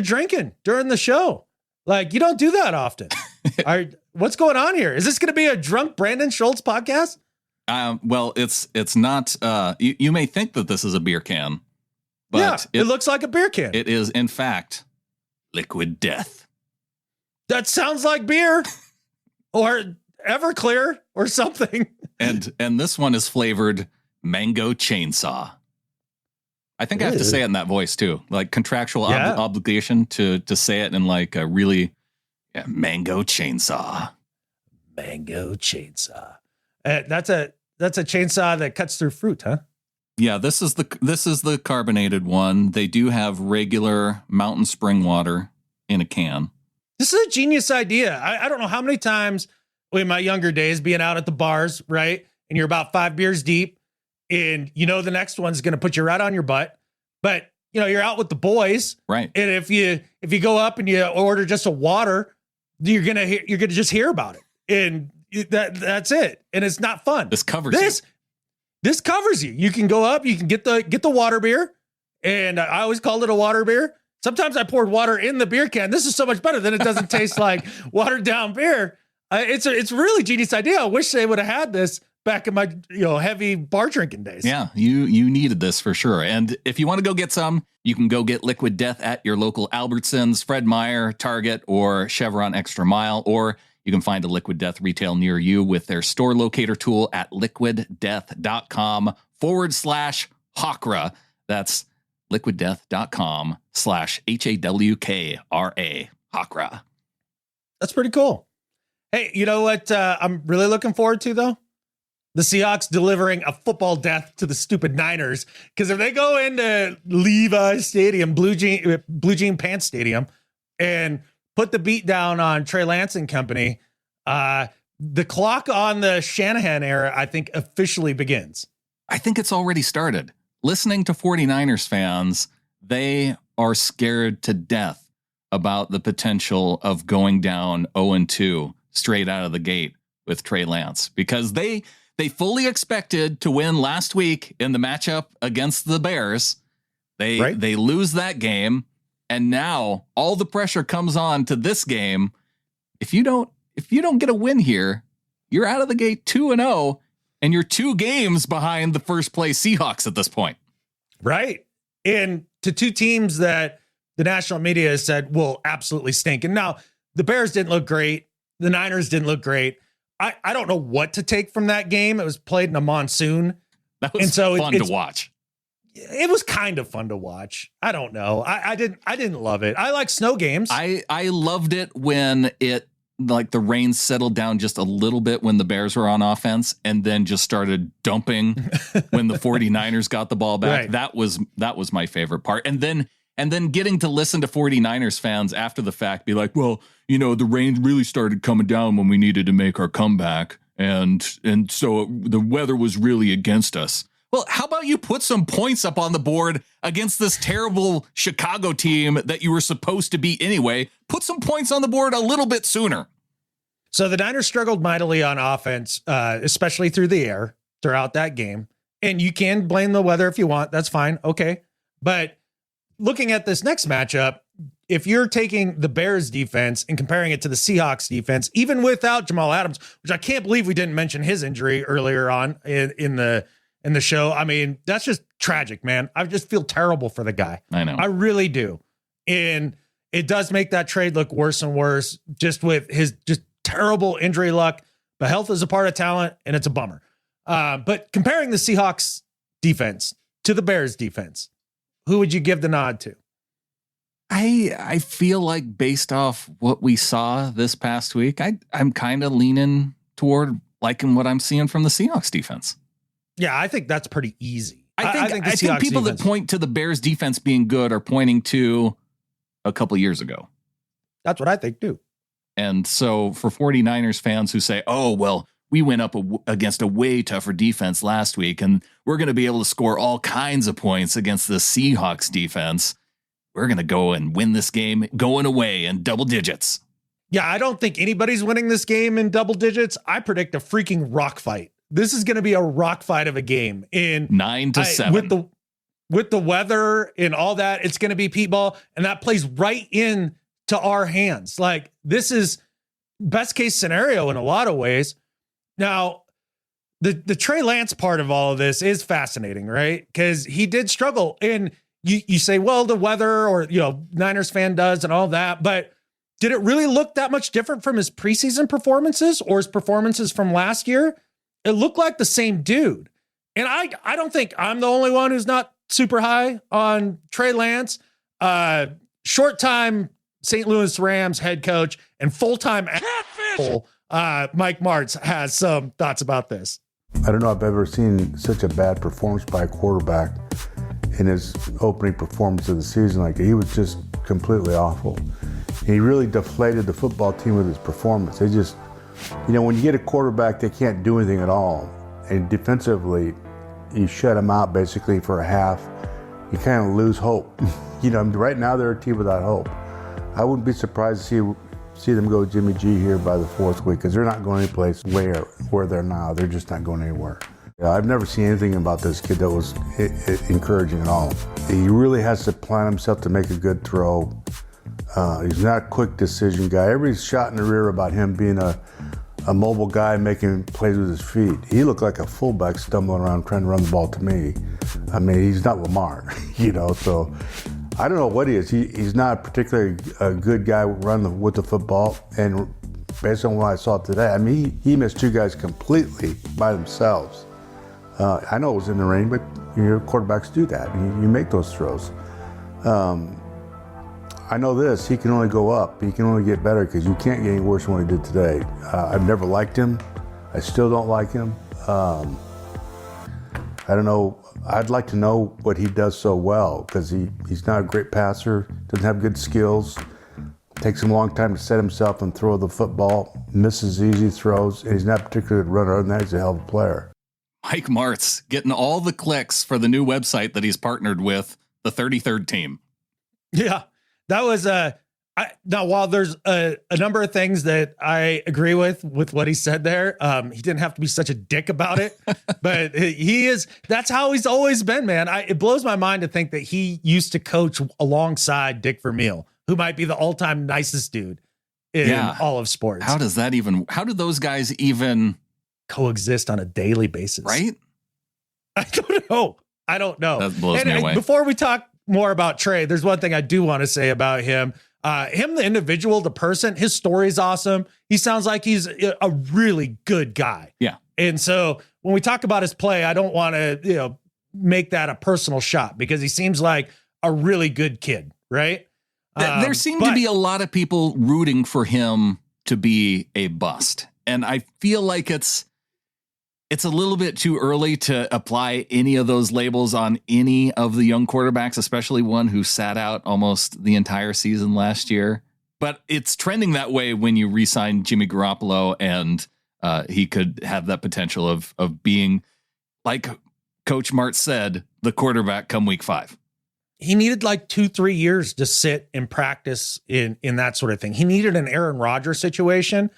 drinking during the show. Like, you don't do that often. What's going on here? Is this going to be a drunk Brandon Schultz podcast? Well, it's not. You may think that this is a beer can, but it looks like a beer can. It is, in fact, Liquid Death. That sounds like beer or Everclear or something. And this one is flavored Mango Chainsaw. I think I have to say it in that voice too, like contractual obligation to say it in like a really Mango Chainsaw. Mango Chainsaw. That's a chainsaw that cuts through fruit, huh? Yeah, this is the carbonated one. They do have regular mountain spring water in a can. This is a genius idea. I don't know how many times in my younger days being out at the bars, right? And you're about 5 beers deep and you know the next one's going to put you right on your butt. But, you know, you're out with the boys. Right. And if you go up and you order just a water, you're going to just hear about it. And that's it. And it's not fun. This covers you. This covers you. You can go up, you can get the water beer. And I always called it a water beer. Sometimes I poured water in the beer can. This is so much better than it doesn't taste like watered down beer. It's a really genius idea. I wish they would have had this back in my heavy bar drinking days. Yeah, you needed this for sure. And if you want to go get some, you can go get Liquid Death at your local Albertsons, Fred Meyer, Target, or Chevron Extra Mile, or you can find a Liquid Death retail near you with their store locator tool at liquiddeath.com/Hawkra. That's liquiddeath.com/HAWKRA. Hawkra. That's pretty cool. Hey, you know what I'm really looking forward to, though? The Seahawks delivering a football death to the stupid Niners. Because if they go into Levi Stadium, Blue Jean Pants Stadium, and put the beat down on Trey Lance and company, the clock on the Shanahan era, I think, officially begins. I think it's already started. Listening to 49ers fans, they are scared to death about the potential of going down 0-2 straight out of the gate with Trey Lance, because they fully expected to win last week in the matchup against the Bears. They lose that game, and now all the pressure comes on to this game. If you don't get a win here, you're out of the gate 2-0, and you're 2 games behind the first place Seahawks at this point. Right. And to 2 teams that the national media has said will absolutely stink. And now the Bears didn't look great. The Niners didn't look great. I don't know what to take from that game. It was played in a monsoon. That was fun to watch. It was kind of fun to watch. I don't know. I didn't love it. I like snow games. I loved it when it, like, the rain settled down just a little bit when the Bears were on offense, and then just started dumping when the 49ers got the ball back. Right. That was my favorite part. And then getting to listen to 49ers fans after the fact be like, well, the rain really started coming down when we needed to make our comeback. And so the weather was really against us. Well, how about you put some points up on the board against this terrible Chicago team that you were supposed to beat anyway? Put some points on the board a little bit sooner. So the Niners struggled mightily on offense, especially through the air throughout that game. And you can blame the weather if you want. That's fine. Okay. But looking at this next matchup, if you're taking the Bears defense and comparing it to the Seahawks defense, even without Jamal Adams, which I can't believe we didn't mention his injury earlier on in the show. I mean, that's just tragic, man. I just feel terrible for the guy. I know. I really do. And it does make that trade look worse and worse just with his just terrible injury luck. But health is a part of talent, and it's a bummer. But comparing the Seahawks defense to the Bears defense, who would you give the nod to? I feel like based off what we saw this past week, I'm kind of leaning toward liking what I'm seeing from the Seahawks defense. Yeah, I think that's pretty easy. I think people that point to the Bears defense being good are pointing to a couple years ago. That's what I think too. And so for 49ers fans who say, oh, well, we went up against a way tougher defense last week, and we're going to be able to score all kinds of points against the Seahawks defense. We're going to go and win this game going away in double digits. Yeah, I don't think anybody's winning this game in double digits. I predict a freaking rock fight. This is going to be a rock fight of a game in 9-7 with the weather and all that. It's going to be Pete ball, and that plays right in to our hands. Like, this is best case scenario in a lot of ways. Now, the Trey Lance part of all of this is fascinating, right? Because he did struggle, and you say, well, the weather, or, you know, Niners fan does and all that, but did it really look that much different from his preseason performances or his performances from last year? It looked like the same dude. And I don't think I'm the only one who's not super high on Trey Lance. Short-time St. Louis Rams head coach and full-time Mike Martz has some thoughts about this. I don't know if I've ever seen such a bad performance by a quarterback in his opening performance of the season. Like, he was just completely awful. He really deflated the football team with his performance. They just, you know, when you get a quarterback, they can't do anything at all. And defensively, you shut them out basically for a half. You kind of lose hope. You know, right now they're a team without hope. I wouldn't be surprised to see them go Jimmy G here by the fourth week, because they're not going anyplace where they're now. They're just not going anywhere. I've never seen anything about this kid that was encouraging at all. He really has to plan himself to make a good throw. He's not a quick decision guy. Everybody's shot in the rear about him being a mobile guy making plays with his feet. He looked like a fullback stumbling around trying to run the ball to me. I mean, he's not Lamar, you know, so I don't know what he is. He's not particularly a good guy running with the football. And based on what I saw today, I mean, he missed two guys completely by themselves. I know it was in the rain, but your quarterbacks do that. You make those throws. I know this, he can only go up. He can only get better, because you can't get any worse than what he did today. I've never liked him. I still don't like him. I don't know. I'd like to know what he does so well, because he's not a great passer, doesn't have good skills, takes him a long time to set himself and throw the football, misses easy throws, and he's not particularly a good runner. Other than that, he's a hell of a player. Mike Martz getting all the clicks for the new website that he's partnered with, the 33rd Team. Yeah, that was now, while there's a number of things that I agree with what he said there, he didn't have to be such a dick about it, but that's how he's always been, man. It blows my mind to think that he used to coach alongside Dick Vermeil, who might be the all-time nicest dude in all of sports. How do those guys even coexist on a daily basis? Right? I don't know. That blows me away. Before we talk more about Trey, there's one thing I do want to say about him. The individual, the person, his story is awesome. He sounds like he's a really good guy. Yeah. And so when we talk about his play, I don't want to, make that a personal shot, because he seems like a really good kid, right? There seem to be a lot of people rooting for him to be a bust. And I feel like it's a little bit too early to apply any of those labels on any of the young quarterbacks, especially one who sat out almost the entire season last year. But it's trending that way when you re-sign Jimmy Garoppolo, and he could have that potential of being like Coach Martz said the quarterback come week 5. He needed like 2-3 years to sit and practice in that sort of thing. He needed an Aaron Rodgers situation.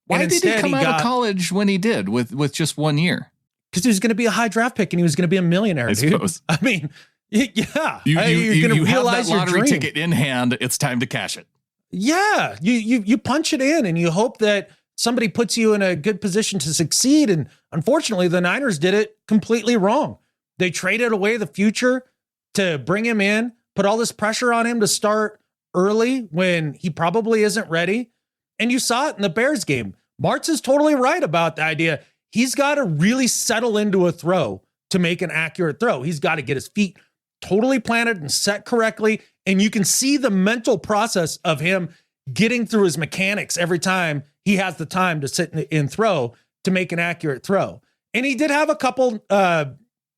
Why did he come out of college when he did with just 1 year? Because he was going to be a high draft pick and he was going to be a millionaire, dude. Suppose. I mean, yeah. You going to have that lottery ticket in hand. It's time to cash it. Yeah. You punch it in and you hope that somebody puts you in a good position to succeed. And unfortunately, the Niners did it completely wrong. They traded away the future to bring him in, put all this pressure on him to start early when he probably isn't ready. And you saw it in the Bears game. Martz is totally right about the idea. He's got to really settle into a throw to make an accurate throw. He's got to get his feet totally planted and set correctly. And you can see the mental process of him getting through his mechanics every time he has the time to sit and throw to make an accurate throw. And he did have a couple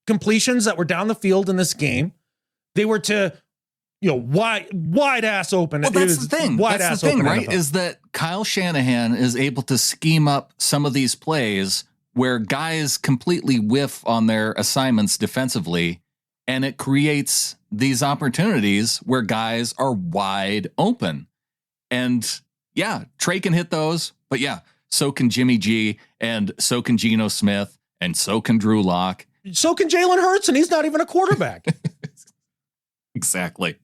completions that were down the field in this game. They were to, wide ass open. Well, that's the thing. That's the thing, right? Is that Kyle Shanahan is able to scheme up some of these plays where guys completely whiff on their assignments defensively, and it creates these opportunities where guys are wide open. And yeah, Trey can hit those, but yeah, so can Jimmy G, and so can Geno Smith, and so can Drew Lock. So can Jalen Hurts, and he's not even a quarterback. Exactly.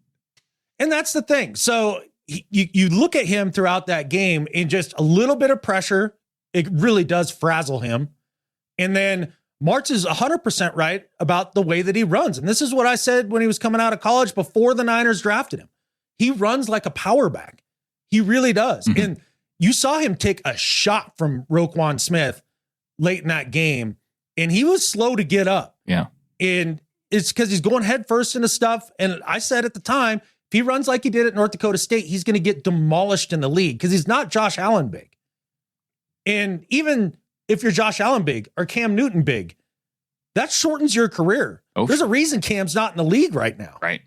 And that's the thing. So you look at him throughout that game in just a little bit of pressure. It really does frazzle him. And then Martz is 100% right about the way that he runs. And this is what I said when he was coming out of college before the Niners drafted him. He runs like a power back. He really does. Mm-hmm. And you saw him take a shot from Roquan Smith late in that game, and he was slow to get up. Yeah. And it's because he's going head first into stuff. And I said at the time, if he runs like he did at North Dakota State, he's going to get demolished in the league because he's not Josh Allen big. And even if you're Josh Allen big or Cam Newton big, that shortens your career. Oh, there's a reason Cam's not in the league right now. Right.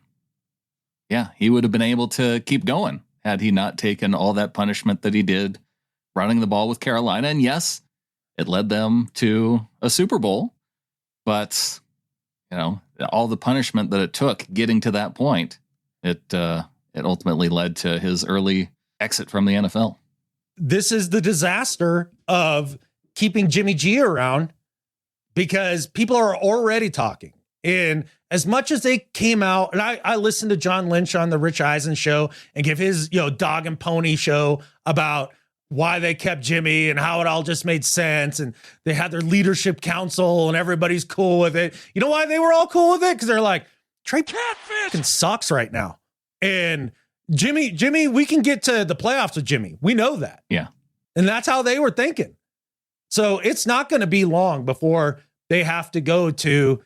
Yeah, he would have been able to keep going had he not taken all that punishment that he did running the ball with Carolina. And yes, it led them to a Super Bowl, but all the punishment that it took getting to that point, it ultimately led to his early exit from the NFL. This is the disaster of keeping Jimmy G around because people are already talking. And as much as they came out, and I listened to John Lynch on the Rich Eisen show and give his, dog and pony show about why they kept Jimmy and how it all just made sense. And they had their leadership council and everybody's cool with it. You know why they were all cool with it? Because they're like, Trey fucking sucks right now. And Jimmy, we can get to the playoffs with Jimmy. We know that. Yeah. And that's how they were thinking. So it's not going to be long before they have to go to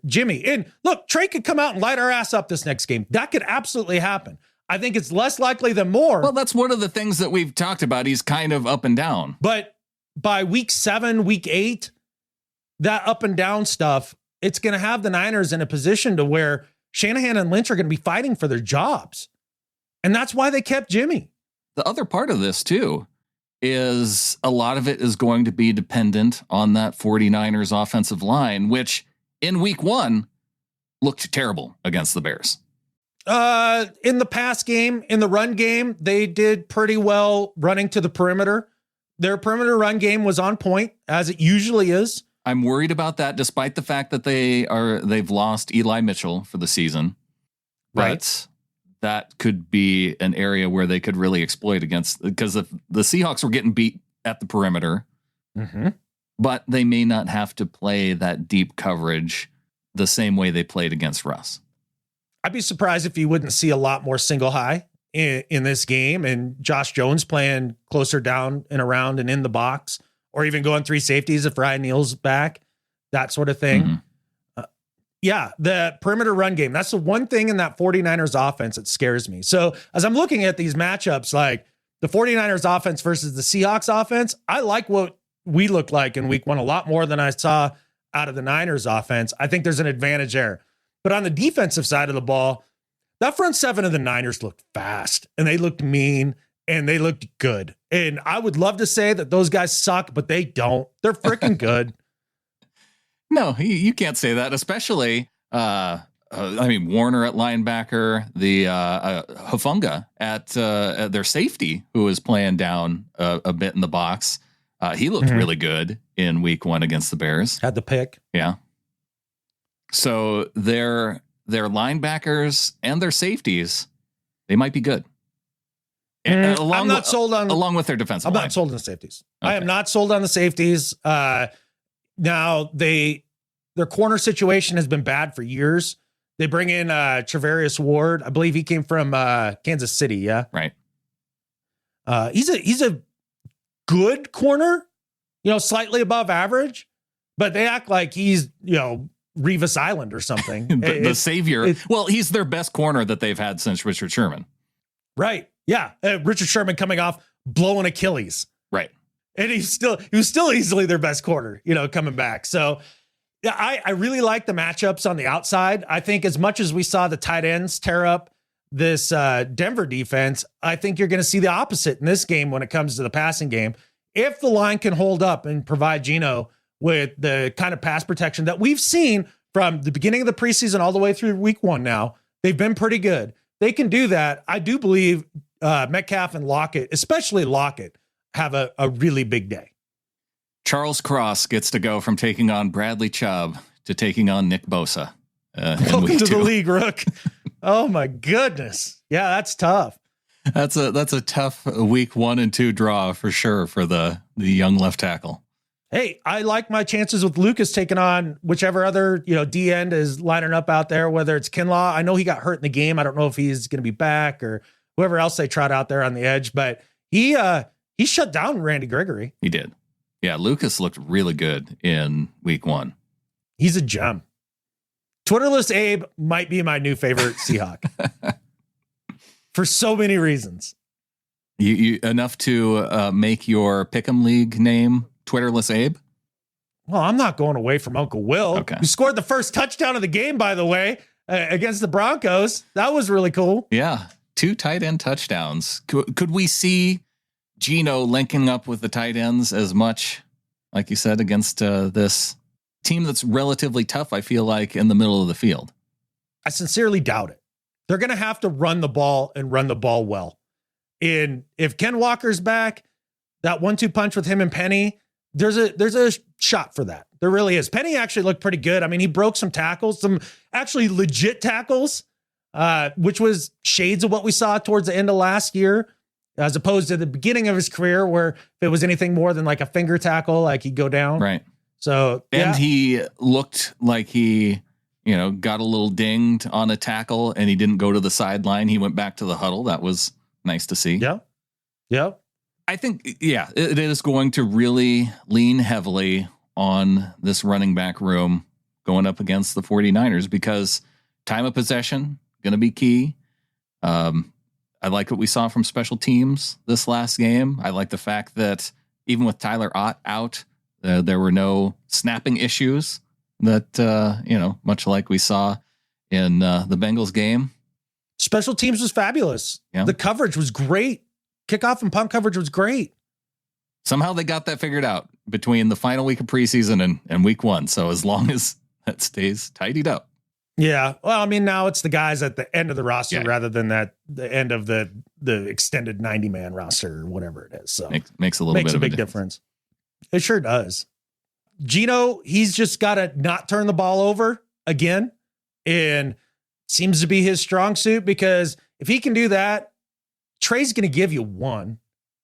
Jimmy. And look, Trey could come out and light our ass up this next game. That could absolutely happen. I think it's less likely than more. Well, that's one of the things that we've talked about. He's kind of up and down. But by week 7, week 8, that up and down stuff, it's going to have the Niners in a position to where Shanahan and Lynch are going to be fighting for their jobs. And that's why they kept Jimmy. The other part of this, too, is a lot of it is going to be dependent on that 49ers offensive line, which in week 1 looked terrible against the Bears. In the pass game, in the run game, they did pretty well running to the perimeter. Their perimeter run game was on point, as it usually is. I'm worried about that, despite the fact that they've lost Eli Mitchell for the season. Right. But that could be an area where they could really exploit because the Seahawks were getting beat at the perimeter, but they may not have to play that deep coverage the same way they played against Russ. I'd be surprised if you wouldn't see a lot more single high in this game and Josh Jones playing closer down and around and in the box, or even going 3 safeties if Ryan Neal's back, that sort of thing. Mm-hmm. Yeah, the perimeter run game. That's the one thing in that 49ers offense that scares me. So as I'm looking at these matchups, like the 49ers offense versus the Seahawks offense, I like what we looked like in week 1 a lot more than I saw out of the Niners offense. I think there's an advantage there. But on the defensive side of the ball, that front 7 of the Niners looked fast and they looked mean and they looked good. And I would love to say that those guys suck, but they don't. They're freaking good. No, you can't say that, especially, Warner at linebacker, the Hufanga at their safety, who was playing down a bit in the box. He looked really good in week 1 against the Bears. Had the pick. Yeah. So their linebackers and their safeties, they might be good. I'm not sold on along with their defensive line. I'm not sold on the safeties. Okay. I am not sold on the safeties. Now their corner situation has been bad for years. They bring in Travarius Ward. I believe he came from Kansas City. Yeah. Right. He's a good corner, slightly above average, but they act like he's, Revis Island or something. the savior. Well, he's their best corner that they've had since Richard Sherman. Right. Yeah. Richard Sherman coming off blowing Achilles. Right. And he was still easily their best corner, coming back. So yeah, I really like the matchups on the outside. I think as much as we saw the tight ends tear up this Denver defense, I think you're going to see the opposite in this game when it comes to the passing game. If the line can hold up and provide Geno with the kind of pass protection that we've seen from the beginning of the preseason all the way through week 1 now, they've been pretty good. They can do that. I do believe Metcalf and Lockett, especially Lockett, have a really big day. Charles Cross gets to go from taking on Bradley Chubb to taking on Nick Bosa. Welcome to the league, Rook. Oh my goodness. Yeah, that's tough. That's a tough week 1 and 2 draw for sure for the young left tackle. Hey, I like my chances with Lucas taking on whichever other, D end is lining up out there, whether it's Kinlaw. I know he got hurt in the game. I don't know if he's going to be back or whoever else they trot out there on the edge, but he shut down Randy Gregory. He did. Yeah, Lucas looked really good in week 1. He's a gem. Twitterless Abe might be my new favorite Seahawk for so many reasons. You enough to make your Pick'em League name Twitterless Abe? Well, I'm not going away from Uncle Will. Okay. Who scored the first touchdown of the game, by the way, against the Broncos. That was really cool. Yeah, 2 tight end touchdowns. Could we see Geno linking up with the tight ends as much, like you said, against this team that's relatively tough, I feel like, in the middle of the field? I sincerely doubt it. They're going to have to run the ball and run the ball well. And if Ken Walker's back, that 1-2 punch with him and Penny, there's a shot for that. There really is. Penny actually looked pretty good. I mean, he broke some tackles, some actually legit tackles, which was shades of what we saw towards the end of last year, as opposed to the beginning of his career, where if it was anything more than like a finger tackle, like he'd go down. Right. So, and he looked like he, got a little dinged on a tackle and he didn't go to the sideline. He went back to the huddle. That was nice to see. Yeah. Yeah. I think, it is going to really lean heavily on this running back room going up against the 49ers because time of possession going to be key. I like what we saw from special teams this last game. I like the fact that even with Tyler Ott out, there were no snapping issues that, much like we saw in the Bengals game. Special teams was fabulous. Yeah. The coverage was great. Kickoff and punt coverage was great. Somehow they got that figured out between the final week of preseason and week 1. So as long as that stays tidied up. Yeah. Well, I mean, now it's the guys at the end of the roster rather than the end of the extended 90-man roster or whatever it is. So makes a little bit of a big difference. It sure does. Geno, he's just got to not turn the ball over again, and seems to be his strong suit, because if he can do that, Trey's going to give you one.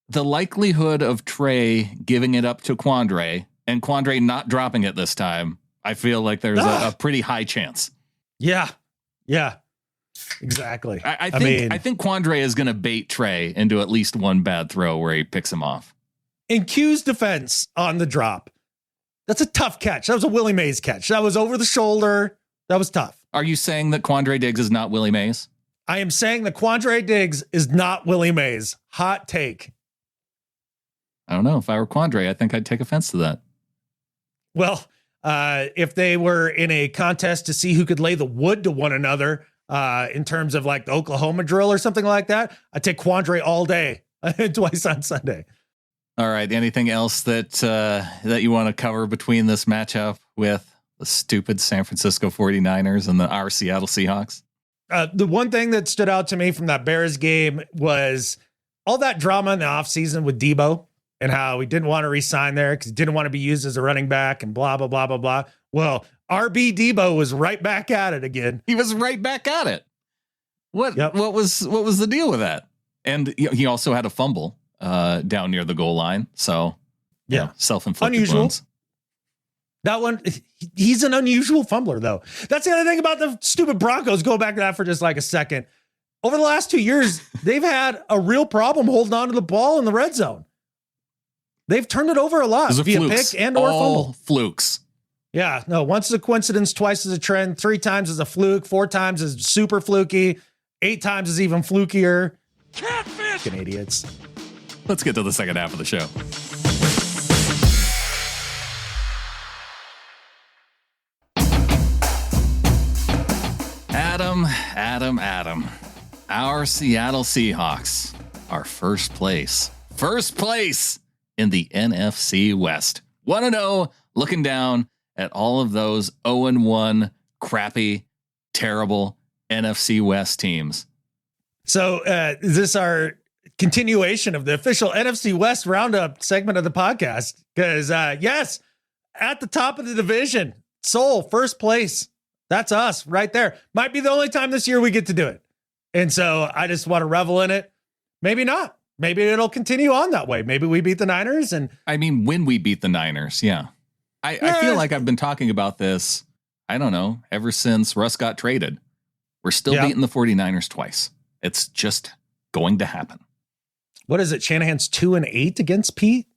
The likelihood of Trey giving it up to Quandre and Quandre not dropping it this time, I feel like there's a pretty high chance. Yeah. Yeah, exactly. I think Quandre is going to bait Trey into at least one bad throw where he picks him off. In Q's defense on the drop, that's a tough catch. That was a Willie Mays catch. That was over the shoulder. That was tough. Are you saying that Quandre Diggs is not Willie Mays? I am saying that Quandre Diggs is not Willie Mays. Hot take. I don't know. If I were Quandre, I think I'd take offense to that. Well, if they were in a contest to see who could lay the wood to one another, in terms of like the Oklahoma drill or something like that, I'd take Quandre all day, twice on Sunday. All right. Anything else that you want to cover between this matchup with The stupid San Francisco 49ers and our Seattle Seahawks. The one thing that stood out to me from that Bears game was all that drama in the offseason with Debo and how he didn't want to re-sign there because he didn't want to be used as a running back and blah, blah, blah, blah, blah. Well, RB Debo was right back at it again. He was right back at it. What was the deal with that? And he also had a fumble down near the goal line. So yeah, self-inflicted unusual wounds. That one, he's an unusual fumbler, though. That's the other thing about the stupid Broncos. Go back to that for just like a second. Over the last 2 years, they've had a real problem holding on to the ball in the red zone. They've turned it over a lot via pick and or fumble. Flukes. Yeah, no, once is a coincidence, twice is a trend, 3 times is a fluke, 4 times is super fluky, 8 times is even flukier. Catfish! Fucking idiots. Let's get to the second half of the show. Adam. Our Seattle Seahawks are first place in the NFC West. 1-0, looking down at all of those 0-1 crappy, terrible NFC West teams. So is this our continuation of the official NFC West roundup segment of the podcast? Because yes, at the top of the division, Seoul, first place. That's us right there. Might be the only time this year we get to do it. And so I just want to revel in it. Maybe not. Maybe it'll continue on that way. Maybe we beat the Niners. And I mean, when we beat the Niners, yeah. I feel like I've been talking about this, I don't know, ever since Russ got traded. We're still beating the 49ers twice. It's just going to happen. What is it? Shanahan's 2-8 against Pete?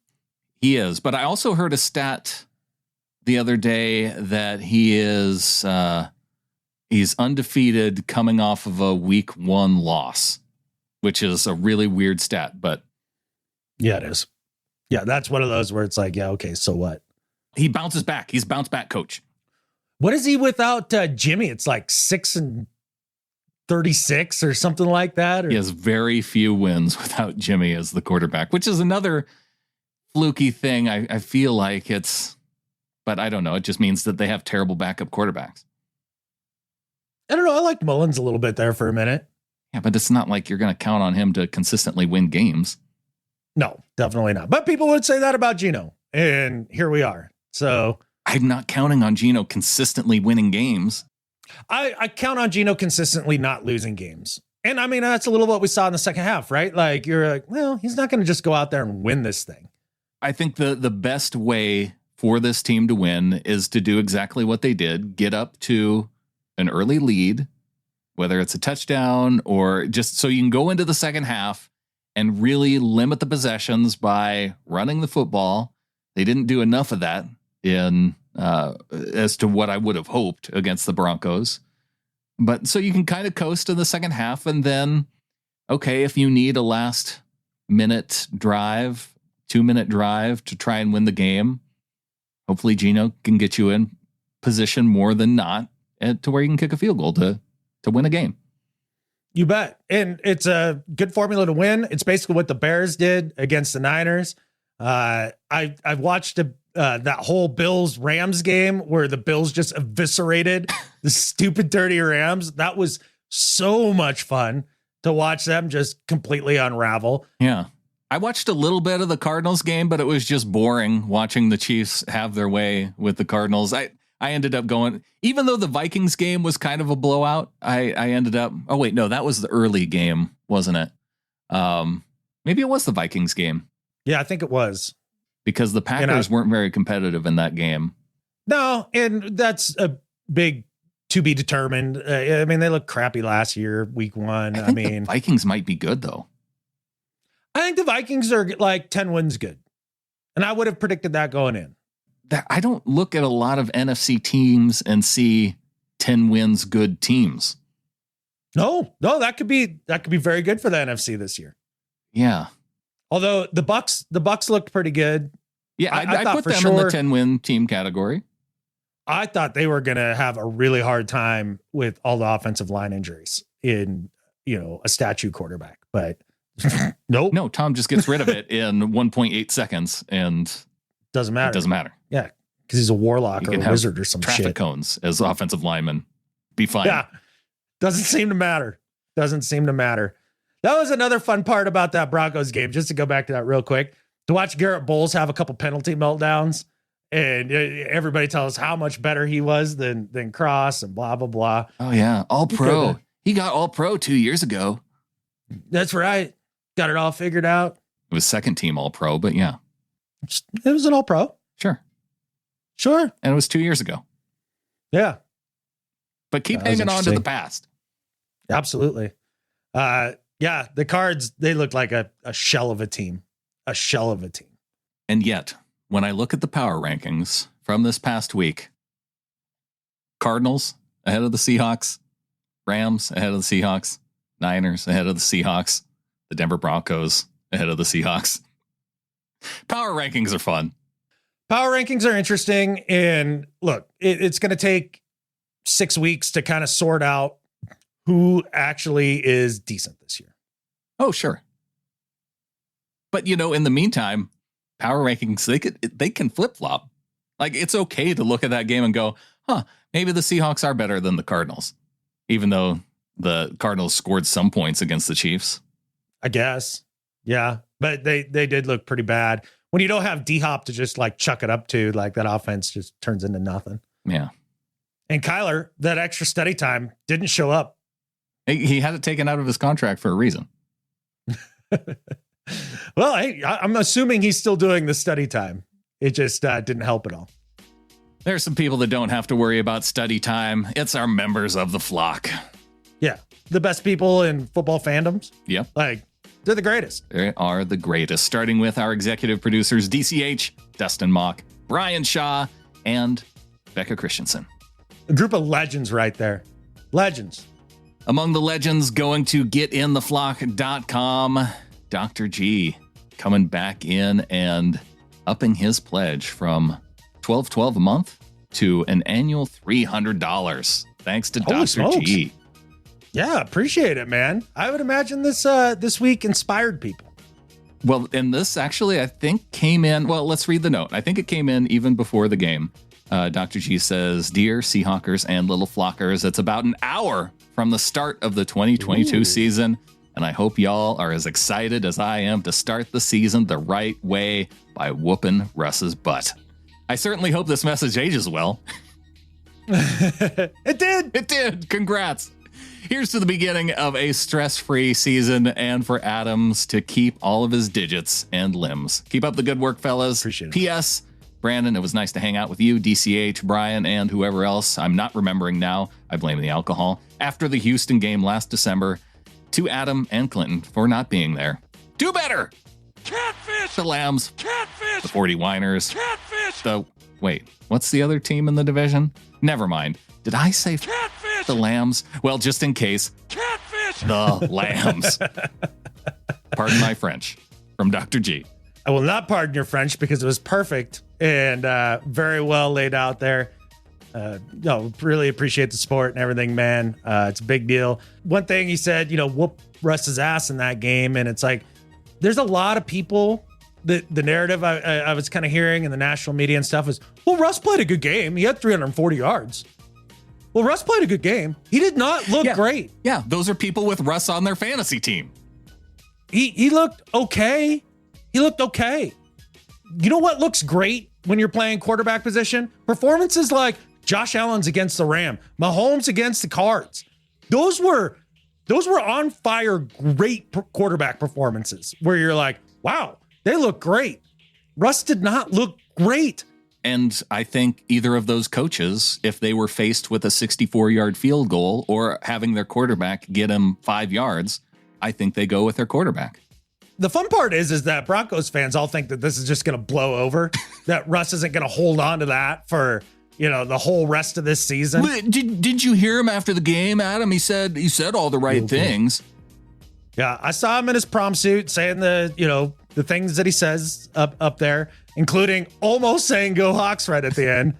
He is. But I also heard a stat the other day that he's undefeated coming off of a week 1 loss, which is a really weird stat, but yeah, it is. Yeah, that's one of those where it's like, yeah, okay, so what? He bounces back. He's bounce back coach. What is he without Jimmy? It's like 6-36 or something like that. Or? He has very few wins without Jimmy as the quarterback, which is another fluky thing. I feel like but I don't know. It just means that they have terrible backup quarterbacks. I don't know. I liked Mullins a little bit there for a minute. Yeah, but it's not like you're going to count on him to consistently win games. No, definitely not. But people would say that about Geno. And here we are. So I'm not counting on Geno consistently winning games. I count on Geno consistently not losing games. And I mean, that's a little what we saw in the second half, right? Like you're like, well, he's not going to just go out there and win this thing. I think the best way for this team to win is to do exactly what they did, get up to an early lead, whether it's a touchdown or just so you can go into the second half and really limit the possessions by running the football. They didn't do enough of that as to what I would have hoped against the Broncos. But so you can kind of coast in the second half and then, okay, if you need a last minute drive, 2-minute drive to try and win the game, hopefully Geno can get you in position more than not to where you can kick a field goal to win a game. You bet. And it's a good formula to win. It's basically what the Bears did against the Niners. I've watched that whole Bills-Rams game where the Bills just eviscerated the stupid, dirty Rams. That was so much fun to watch them just completely unravel. Yeah. I watched a little bit of the Cardinals game, but it was just boring watching the Chiefs have their way with the Cardinals. I ended up going, even though the Vikings game was kind of a blowout, I ended up, oh wait, no, that was the early game, wasn't it? Maybe it was the Vikings game. Yeah, I think it was. Because the Packers weren't very competitive in that game. No, and that's a big to be determined. I mean, they looked crappy last year, week 1. I mean, the Vikings might be good though. I think the Vikings are like 10 wins good. And I would have predicted that going in. I don't look at a lot of NFC teams and see 10 wins good teams. No, that could be very good for the NFC this year. Yeah. Although the Bucks looked pretty good. Yeah, I put them in the 10-win team category. I thought they were going to have a really hard time with all the offensive line injuries in, a statue quarterback, but nope. No, Tom just gets rid of it in 1.8 seconds and doesn't matter. It doesn't matter. Yeah. because he's a warlock You or can a have wizard or some traffic shit. cones as offensive linemen. Be fine. Yeah. Doesn't seem to matter. Doesn't seem to matter. That was another fun part about that Broncos game, just to go back to that real quick, to watch Garrett Bowles have a couple penalty meltdowns and everybody tell us how much better he was than Cross and blah, blah, blah. Oh, yeah. All pro. He got all pro 2 years ago. That's right. Got it all figured out. It was second team all pro, but yeah. It was an all pro. Sure. Sure. And it was 2 years ago. Yeah. But keep That was hanging on to the interesting. past. Absolutely. Yeah, the Cards, they look like a shell of a team. A shell of a team. And yet, when I look at the power rankings from this past week, Cardinals ahead of the Seahawks, Rams ahead of the Seahawks, Niners ahead of the Seahawks, the Denver Broncos ahead of the Seahawks. Power rankings are fun. Power rankings are interesting. And look, it's going to take 6 weeks to kind of sort out who actually is decent this year. Oh, sure. But, in the meantime, power rankings, they can flip-flop. Like, it's okay to look at that game and go, maybe the Seahawks are better than the Cardinals, even though the Cardinals scored some points against the Chiefs. I guess. Yeah. But they did look pretty bad. When you don't have D-Hop to just like chuck it up to, like that offense just turns into nothing. Yeah. And Kyler, that extra study time didn't show up. He had it taken out of his contract for a reason. Well, I'm assuming he's still doing the study time. It just didn't help at all. There's some people that don't have to worry about study time. It's our members of the flock. Yeah. The best people in football fandoms. Yep. Like, they're the greatest. They are the greatest, starting with our executive producers, DCH, Dustin Mock, Brian Shaw, and Becca Christensen. A group of legends right there. Legends. Among the legends, going to getintheflock.com, Dr. G coming back in and upping his pledge from $12.12 a month to an annual $300. Thanks to Holy Dr. smokes. G. Yeah, appreciate it, man. I would imagine this week inspired people. Well, and this actually, I think, came in. Well, let's read the note. I think it came in even before the game. Dr. G says, "Dear Seahawkers and Little Flockers, it's about an hour from the start of the 2022 season, and I hope y'all are as excited as I am to start the season the right way by whooping Russ's butt. I certainly hope this message ages well." It did. It did. Congrats. Here's to the beginning of a stress-free season and for Adams to keep all of his digits and limbs. Keep up the good work, fellas. Appreciate it. P.S. Brandon, it was nice to hang out with you, DCH, Brian, and whoever else I'm not remembering now. I blame the alcohol. After the Houston game last December, to Adam and Clinton for not being there. Do better! Catfish! The Lambs, Catfish! the 40-winers, Catfish! wait, what's the other team in the division? Never mind. Did I say Catfish! the Lambs? Well, just in case, Catfish! the Lambs. Pardon my French. From Dr. G. I will not pardon your French because it was perfect and very well laid out there. Really appreciate the support and everything, man. It's a big deal. One thing he said, whoop Russ's ass in that game. And it's like, there's a lot of people that the narrative I was kind of hearing in the national media and stuff is, well, Russ played a good game. He had 340 yards. Well, Russ played a good game. He did not look great. Yeah, those are people with Russ on their fantasy team. He looked okay. He looked okay. You know what looks great when you're playing quarterback position? Performances like Josh Allen's against the Ram, Mahomes against the Cards. Those were on fire, great quarterback performances where you're like, wow, they look great. Russ did not look great. And I think either of those coaches, if they were faced with a 64-yard field goal or having their quarterback get him 5 yards, I think they go with their quarterback. The fun part is that Broncos fans all think that this is just going to blow over, that Russ isn't going to hold on to that for, the whole rest of this season. Did you hear him after the game, Adam? He said all the right things. Yeah, I saw him in his prom suit saying the things that he says up there, including almost saying "Go Hawks" right at the end.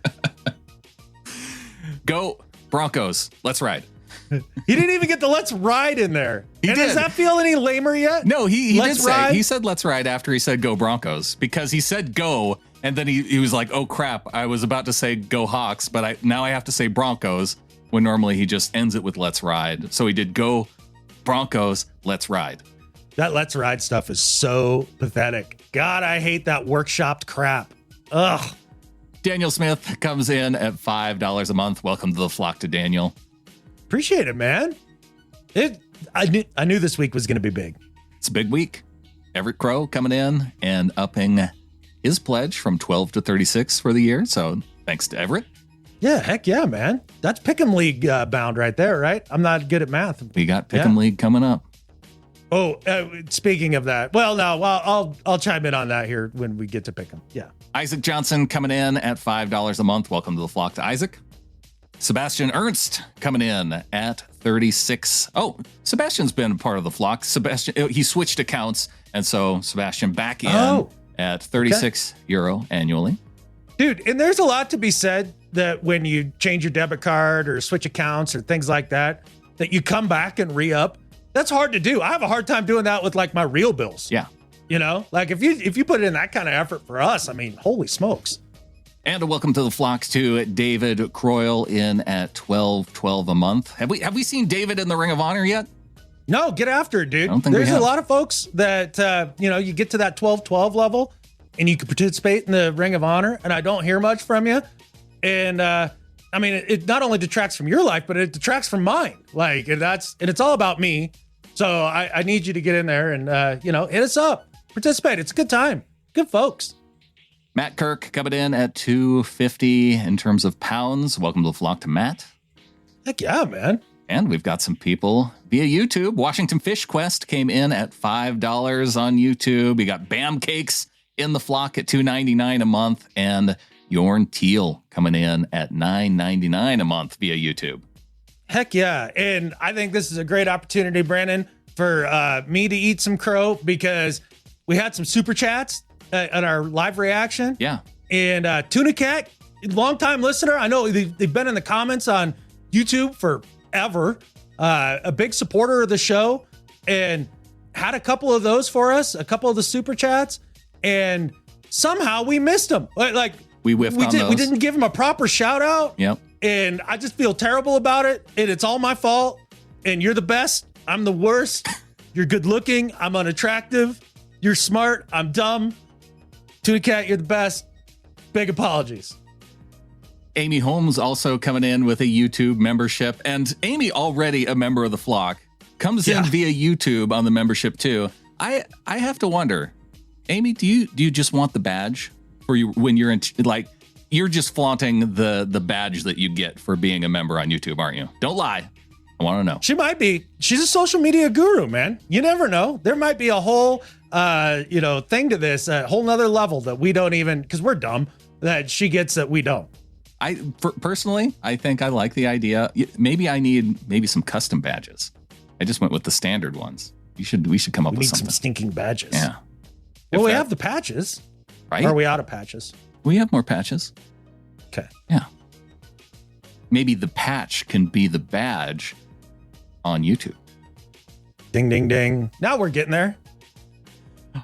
Go Broncos. Let's ride. He didn't even get the "Let's ride" in there. He did. Does that feel any lamer yet? No, he did Let's say, ride? he said "Let's ride" after he said "Go Broncos" because he said "Go" And then he was like, oh, crap. I was about to say go Hawks, but now I have to say Broncos when normally he just ends it with let's ride. So he did go Broncos, let's ride. That let's ride stuff is so pathetic. God, I hate that workshopped crap. Ugh. Daniel Smith comes in at $5 a month. Welcome to the flock to Daniel. Appreciate it, man. I knew this week was going to be big. It's a big week. Everett Crow coming in and upping his pledge from 12 to 36 for the year. So thanks to Everett. Yeah, heck yeah, man. That's Pick'em League bound right there, right? I'm not good at math. We got Pick'em League coming up. Oh, speaking of that, I'll chime in on that here when we get to Pick'em. Yeah. Isaac Johnson coming in at $5 a month. Welcome to the flock to Isaac. Sebastian Ernst coming in at 36. Oh, Sebastian's been part of the flock. Sebastian, he switched accounts, and so Sebastian back in at 36 euro annually. Dude, and there's a lot to be said that when you change your debit card or switch accounts or things like that you come back and re-up. That's hard to do. I have a hard time doing that with like my real bills. Yeah. You know, like if you put in that kind of effort for us, I mean, holy smokes. And a welcome to the flocks to David Croyle in at $12 a month. Have we seen David in the Ring of Honor yet? No, get after it, dude. I don't think There's we have. a lot of folks that, you get to that 12-12 level and you can participate in the Ring of Honor, and I don't hear much from you. And, I mean, it not only detracts from your life, but it detracts from mine. Like, and it's all about me. So I need you to get in there and, hit us up, participate. It's a good time. Good folks. Matt Kirk coming in at $2.50 in terms of pounds. Welcome to the flock to Matt. Heck yeah, man. And we've got some people via YouTube. Washington Fish Quest came in at $5 on YouTube. We got Bam Cakes in the flock at $2.99 a month, and Yorn Teal coming in at $9.99 a month via YouTube. Heck yeah. And I think this is a great opportunity, Brandon, for me to eat some crow, because we had some super chats at our live reaction. Yeah. And Tuna Cat, longtime listener. I know they've been in the comments on YouTube forever. A big supporter of the show, and had a couple of those for us, a couple of the super chats, and somehow we missed them. Like we whiffed on those. We didn't give him a proper shout out. Yep. And I just feel terrible about it. And it's all my fault. And you're the best. I'm the worst. You're good looking. I'm unattractive. You're smart. I'm dumb. Tuna Cat, you're the best. Big apologies. Amy Holmes also coming in with a YouTube membership. And Amy, already a member of the flock, comes in via YouTube on the membership too. I have to wonder, Amy, do you just want the badge for you when you're in, like, you're just flaunting the badge that you get for being a member on YouTube, aren't you? Don't lie. I want to know. She might be. She's a social media guru, man. You never know. There might be a whole, thing to this, a whole nother level that we don't even, because we're dumb, that she gets that we don't. Personally, I think I like the idea. Maybe I need some custom badges. I just went with the standard ones. We should come up with something. Some stinking badges. Yeah. Well, we have the patches. Right? Or are we out of patches? We have more patches. Okay. Yeah. Maybe the patch can be the badge on YouTube. Ding, ding, ding. Now we're getting there.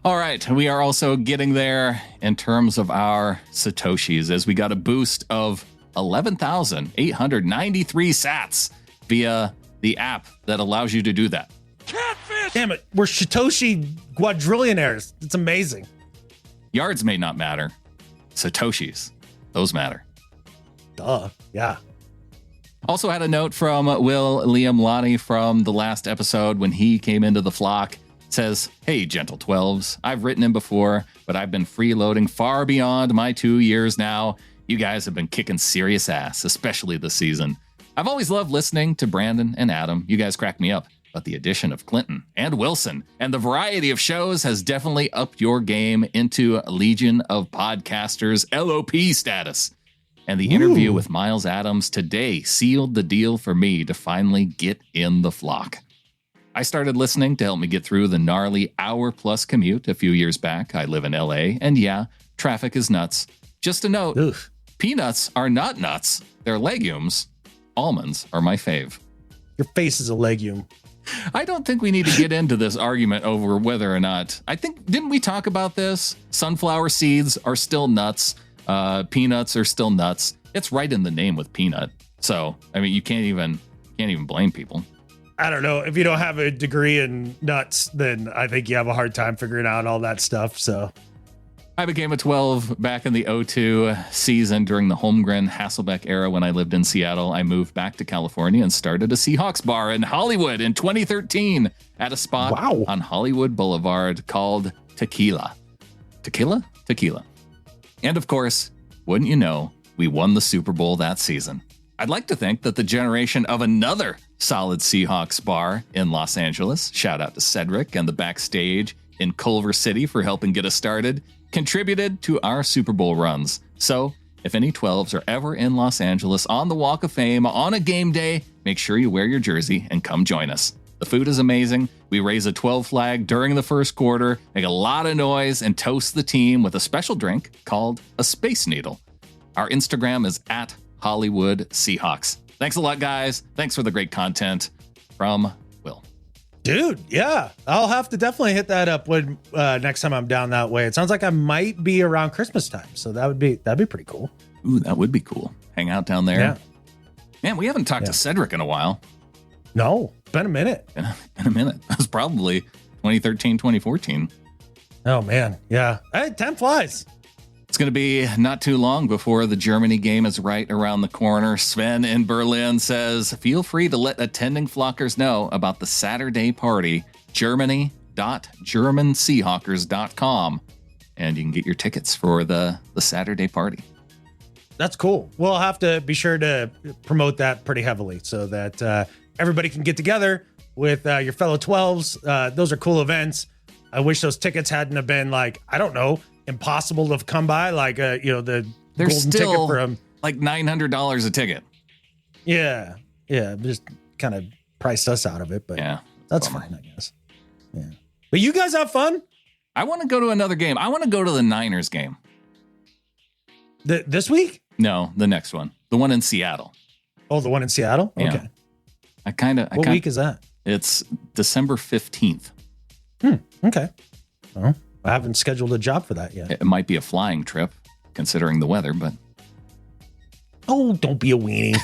All right. We are also getting there in terms of our Satoshis, as we got a boost of 11,893 sats via the app that allows you to do that. Catfish! Damn it. We're Satoshi quadrillionaires. It's amazing. Yards may not matter. Satoshis, those matter. Duh. Yeah. Also had a note from Will Liam Lonnie from the last episode when he came into the flock. Says, hey, gentle 12s, I've written him before, but I've been freeloading far beyond my 2 years now. You guys have been kicking serious ass, especially this season. I've always loved listening to Brandon and Adam. You guys crack me up. But the addition of Clinton and Wilson and the variety of shows has definitely upped your game into Legion of Podcasters LOP status. And the interview with Miles Adams today sealed the deal for me to finally get in the flock. I started listening to help me get through the gnarly hour-plus commute a few years back. I live in LA, and yeah, traffic is nuts. Just a note, peanuts are not nuts. They're legumes. Almonds are my fave. Your face is a legume. I don't think we need to get into this argument over whether or not. Didn't we talk about this? Sunflower seeds are still nuts. Peanuts are still nuts. It's right in the name with peanut. So, I mean, you can't even blame people. I don't know. If you don't have a degree in nuts, then I think you have a hard time figuring out all that stuff. So I became a 12 back in the 02 season during the Holmgren Hasselbeck era when I lived in Seattle. I moved back to California and started a Seahawks bar in Hollywood in 2013 at a spot on Hollywood Boulevard called Tequila. Tequila? Tequila. And of course, wouldn't you know, we won the Super Bowl that season. I'd like to think that the generation of another solid Seahawks bar in Los Angeles, shout out to Cedric and the backstage in Culver City for helping get us started, contributed to our Super Bowl runs. So if any 12s are ever in Los Angeles on the Walk of Fame on a game day, make sure you wear your jersey and come join us. The food is amazing. We raise a 12 flag during the first quarter, make a lot of noise, and toast the team with a special drink called a Space Needle. Our Instagram is at Hollywood Seahawks. Thanks a lot, guys. Thanks for the great content. From Will. Dude, yeah, I'll have to definitely hit that up when next time I'm down that way. It sounds like I might be around Christmas time, so that'd be pretty cool. Ooh, that would be cool. Hang out down there. Yeah. Man, we haven't talked to Cedric in a while. No, been a minute. Been a minute. That was probably 2013, 2014. Oh man, yeah. Hey, 10 flies. It's going to be not too long before the Germany game is right around the corner. Sven in Berlin says, feel free to let attending flockers know about the Saturday party, germany.germanseahawkers.com. And you can get your tickets for the Saturday party. That's cool. We'll have to be sure to promote that pretty heavily so that everybody can get together with your fellow 12s. Those are cool events. I wish those tickets hadn't have been like, I don't know, impossible to come by, like the They're golden still ticket from like $900 a ticket. Yeah, just kind of priced us out of it, but yeah, that's fine, I guess. Yeah, but you guys have fun. I want to go to another game. I want to go to the Niners game. This week? No, the next one, the one in Seattle. Oh, the one in Seattle. Yeah. Okay. What week is that? It's December 15th. Okay. Well, I haven't scheduled a job for that yet. It might be a flying trip, considering the weather, but... Oh, don't be a weenie.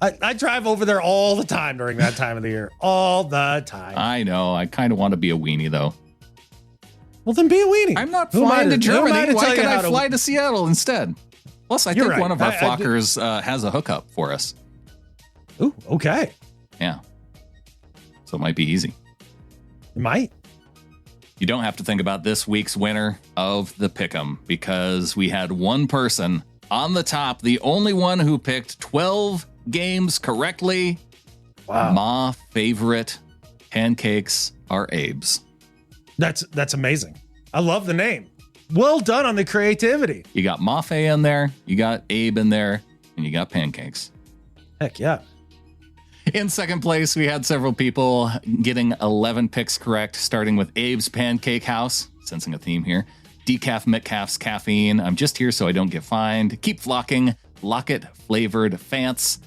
I drive over there all the time during that time of the year. All the time. I know. I kind of want to be a weenie, though. Well, then be a weenie. I'm not flying to Germany. Why can't I fly to Seattle instead? Plus, I think one of our flockers has a hookup for us. Ooh, okay. Yeah. So it might be easy. It might. You don't have to think about this week's winner of the Pick'em because we had one person on the top, the only one who picked 12 games correctly. Wow. My favorite pancakes are Abe's. That's amazing. I love the name. Well done on the creativity. You got Mafe in there, you got Abe in there, and you got pancakes. Heck yeah. In second place, we had several people getting 11 picks correct, starting with Abe's Pancake House, sensing a theme here. Decaf Metcalf's Caffeine, I'm just here so I don't get fined. Keep Flocking, Locket Flavored Fants,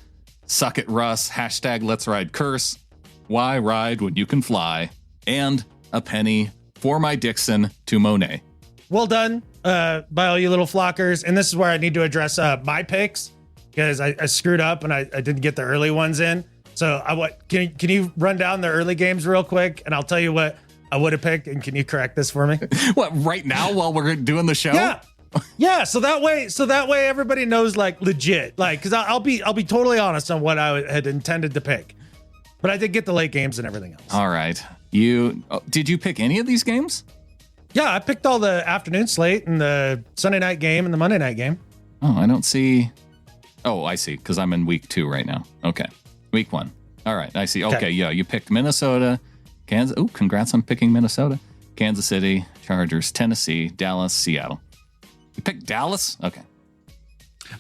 Suck It Russ, hashtag Let's Ride Curse, Why Ride When You Can Fly, and a penny for my Dixon to Monet. Well done by all you little flockers. And this is where I need to address my picks because I screwed up and I didn't get the early ones in. So can you run down the early games real quick, and I'll tell you what I would have picked, and can you correct this for me? What, right now while we're doing the show? Yeah. So that way everybody knows, like, legit, like, because I'll be totally honest on what I had intended to pick, but I did get the late games and everything else. All right. Did you pick any of these games? Yeah, I picked all the afternoon slate and the Sunday night game and the Monday night game. Oh, I don't see. Oh, I see, because I'm in week 2 right now. Okay. Week 1. All right, I see. Okay, yeah, you picked Minnesota, Kansas. Oh, congrats on picking Minnesota. Kansas City, Chargers, Tennessee, Dallas, Seattle. You picked Dallas? Okay.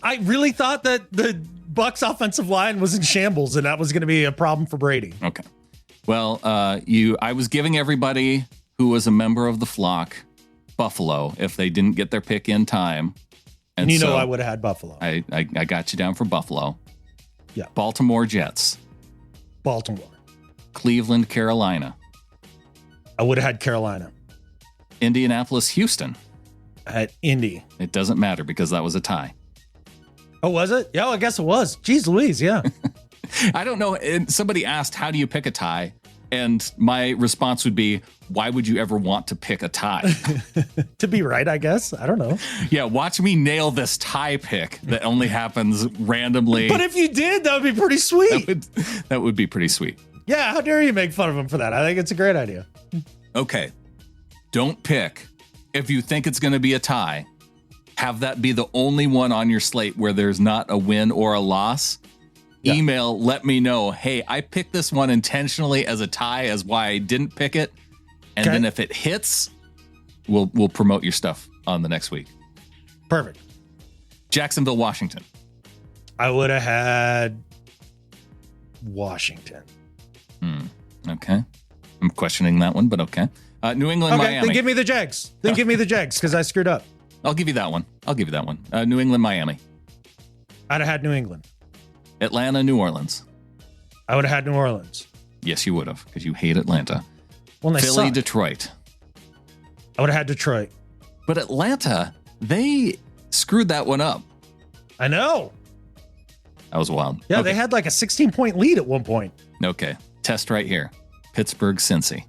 I really thought that the Bucs offensive line was in shambles, and that was going to be a problem for Brady. Okay. Well, I was giving everybody who was a member of the flock Buffalo if they didn't get their pick in time. And so I would have had Buffalo. I got you down for Buffalo. Yeah. Baltimore Jets. Baltimore. Cleveland, Carolina. I would have had Carolina. Indianapolis, Houston. At Indy. It doesn't matter because that was a tie. Oh, was it? Yeah, I guess it was. Jeez Louise, yeah. I don't know. Somebody asked, how do you pick a tie? And my response would be, why would you ever want to pick a tie? To be right, I guess. I don't know. Yeah, watch me nail this tie pick that only happens randomly. But if you did, that would be pretty sweet. That would be pretty sweet. Yeah, how dare you make fun of him for that? I think it's a great idea. Okay. Don't pick. If you think it's going to be a tie, have that be the only one on your slate where there's not a win or a loss. Yeah. Email, let me know, hey, I picked this one intentionally as a tie as why I didn't pick it. And then if it hits, we'll promote your stuff on the next week. Perfect. Jacksonville, Washington. I would have had Washington. Okay. I'm questioning that one, but okay. New England, Miami. Then give me the Jags. Because I screwed up. I'll give you that one. New England, Miami. I'd have had New England. Atlanta, New Orleans. I would have had New Orleans. Yes, you would have, because you hate Atlanta. Well, Philly, suck. Detroit. I would have had Detroit. But Atlanta, they screwed that one up. I know. That was wild. Yeah, okay. They had like a 16-point lead at one point. Okay. Test right here. Pittsburgh, Cincy.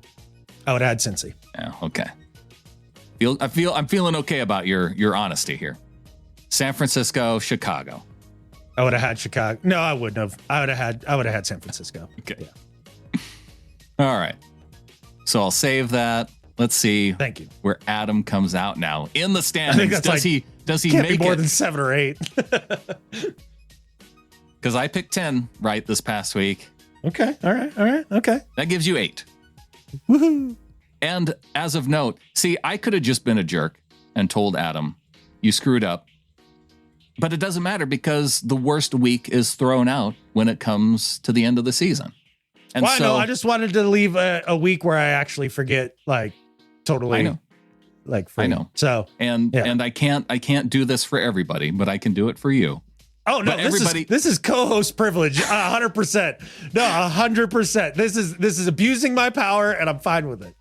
I would have had Cincy. Yeah, okay. I'm feeling okay about your honesty here. San Francisco, Chicago. I would have had Chicago. No, I wouldn't have. I would have had San Francisco. Okay. Yeah. All right. So I'll save that. Let's see. Thank you. Where Adam comes out now in the standings. Does he can't make be more it? than 7 or 8? Because I picked 10 right this past week. Okay. All right. Okay. That gives you 8. Woohoo. And as of note, see, I could have just been a jerk and told Adam, you screwed up. But it doesn't matter because the worst week is thrown out when it comes to the end of the season. And well, I know. I just wanted to leave a week where I actually forget, like, totally. I know. Like, free. I know. So, and I can't do this for everybody, but I can do it for you. Oh no! This is co-host privilege, 100%. No, 100%. This is abusing my power, and I'm fine with it.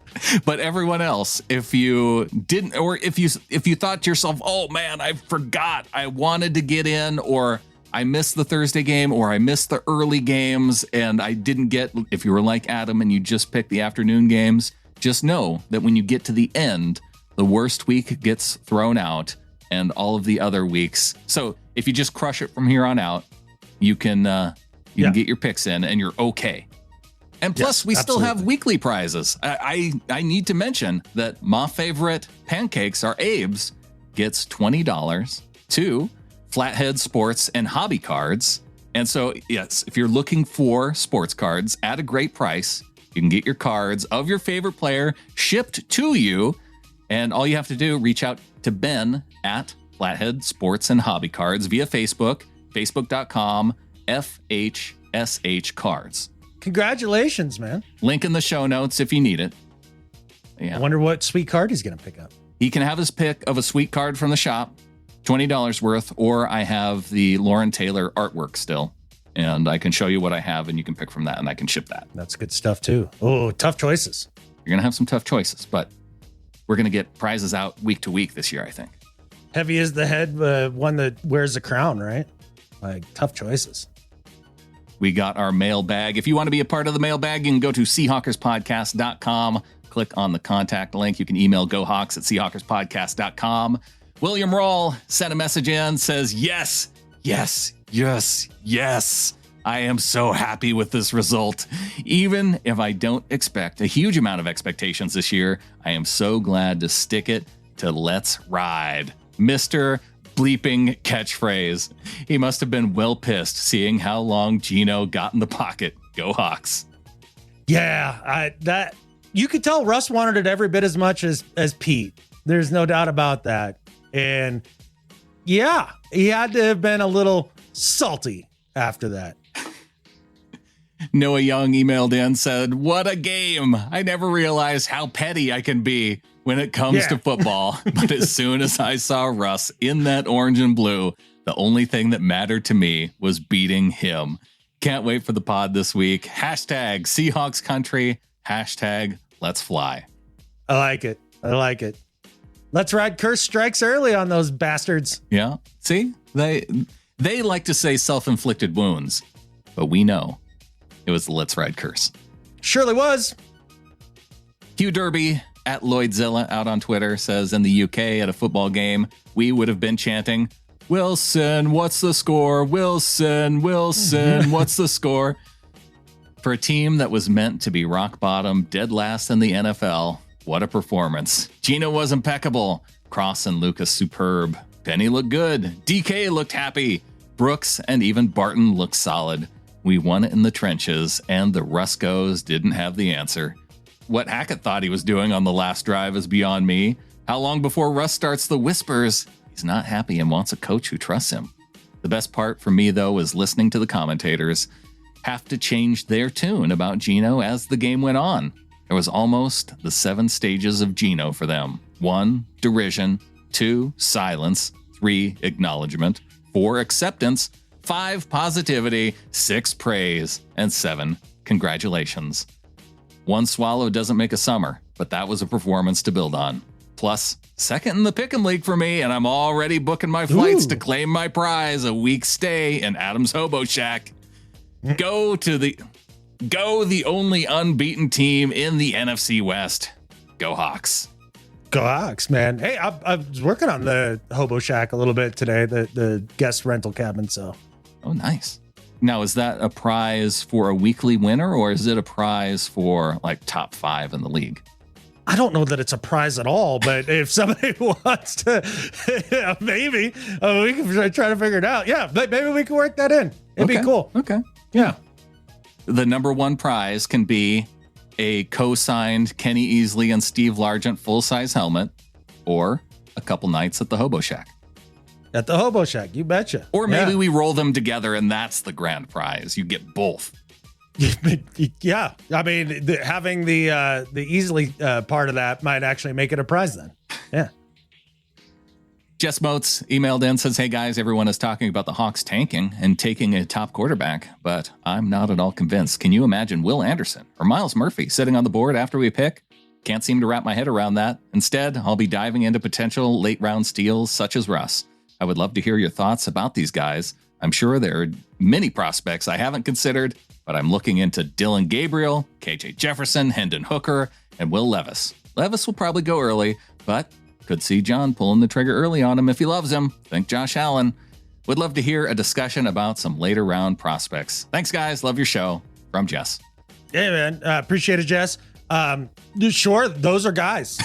But everyone else, if you didn't, or if you thought to yourself, "Oh man, I forgot, I wanted to get in," or I missed the Thursday game, or I missed the early games, and I didn't get. If you were like Adam and you just picked the afternoon games, just know that when you get to the end, the worst week gets thrown out, and all of the other weeks. So if you just crush it from here on out, you can get your picks in and you're okay. And plus, we still have weekly prizes. I need to mention that my favorite pancakes are Abe's gets $20 to Flathead Sports and Hobby Cards. And so, yes, if you're looking for sports cards at a great price, you can get your cards of your favorite player shipped to you. And all you have to do, reach out to Ben at Flathead Sports and Hobby Cards via Facebook, facebook.com, FHSH Cards. Congratulations, man. Link in the show notes if you need it. Yeah. I wonder what sweet card he's going to pick up. He can have his pick of a sweet card from the shop, $20 worth, or I have the Lauren Taylor artwork still, and I can show you what I have, and you can pick from that, and I can ship that. That's good stuff, too. Oh, tough choices. You're going to have some tough choices, but we're going to get prizes out week to week this year, I think. Heavy is the head, one that wears the crown, right? Like, tough choices. We got our mailbag. If you want to be a part of the mailbag, you can go to seahawkerspodcast.com, click on the contact link. You can email gohawks at seahawkerspodcast.com. William Roll sent a message in, says, yes. I am so happy with this result. Even if I don't expect a huge amount of expectations this year, I am so glad to stick it to Let's Ride. Mr. Bleeping catchphrase. He must have been well pissed seeing how long Geno got in the pocket. Go Hawks. Yeah, that you could tell Russ wanted it every bit as much as Pete. There's no doubt about that. And yeah, he had to have been a little salty after that. Noah Young emailed in, said, what a game. I never realized how petty I can be when it comes to football. But as soon as I saw Russ in that orange and blue, the only thing that mattered to me was beating him. Can't wait for the pod this week. Hashtag Seahawks country. Hashtag let's fly. I like it. Let's ride curse strikes early on those bastards. Yeah. See, they like to say self-inflicted wounds, but we know it was the let's ride curse. Surely was. Hugh Derby at Lloydzilla out on Twitter says, in the UK at a football game, we would have been chanting, Wilson, what's the score? Wilson, what's the score? For a team that was meant to be rock bottom, dead last in the NFL, what a performance. Geno was impeccable. Cross and Lucas superb. Penny looked good. DK looked happy. Brooks and even Barton looked solid. We won it in the trenches, and the Ruscos didn't have the answer. What Hackett thought he was doing on the last drive is beyond me. How long before Russ starts the whispers? He's not happy and wants a coach who trusts him. The best part for me, though, is listening to the commentators have to change their tune about Geno as the game went on. There was almost the 7 stages of Geno for them. 1, derision. 2, silence. 3, acknowledgement. 4, acceptance. 5, positivity. 6, praise. And 7, congratulations. 1 swallow doesn't make a summer, but that was a performance to build on. Plus, second in the pick'em league for me, and I'm already booking my flights to claim my prize, a week stay in Adam's Hobo Shack. Go the only unbeaten team in the NFC West. Go Hawks. Go Hawks, man. Hey, I was working on the Hobo Shack a little bit today, the guest rental cabin, so. Oh, nice. Now, is that a prize for a weekly winner, or is it a prize for like top 5 in the league? I don't know that it's a prize at all, but if somebody wants to, maybe we can try to figure it out. Yeah, but maybe we can work that in. It'd be cool. Okay. Yeah. The number 1 prize can be a co-signed Kenny Easley and Steve Largent full-size helmet, or a couple nights at the Hobo Shack. At the Hobo Shack, you betcha. Or maybe we roll them together and that's the grand prize. You get both. Yeah, I mean, having the easily part of that might actually make it a prize then. Yeah. Jess Motes emailed in, says, hey guys, everyone is talking about the Hawks tanking and taking a top quarterback, but I'm not at all convinced. Can you imagine Will Anderson or Miles Murphy sitting on the board after we pick? Can't seem to wrap my head around that. Instead, I'll be diving into potential late round steals such as Russ. I would love to hear your thoughts about these guys. I'm sure there are many prospects I haven't considered, but I'm looking into Dylan Gabriel, KJ Jefferson, Hendon Hooker, and Will Levis. Levis will probably go early, but could see John pulling the trigger early on him if he loves him. Think Josh Allen. Would love to hear a discussion about some later round prospects. Thanks, guys. Love your show. From Jess. Hey, man. Appreciate it, Jess. Sure, those are guys.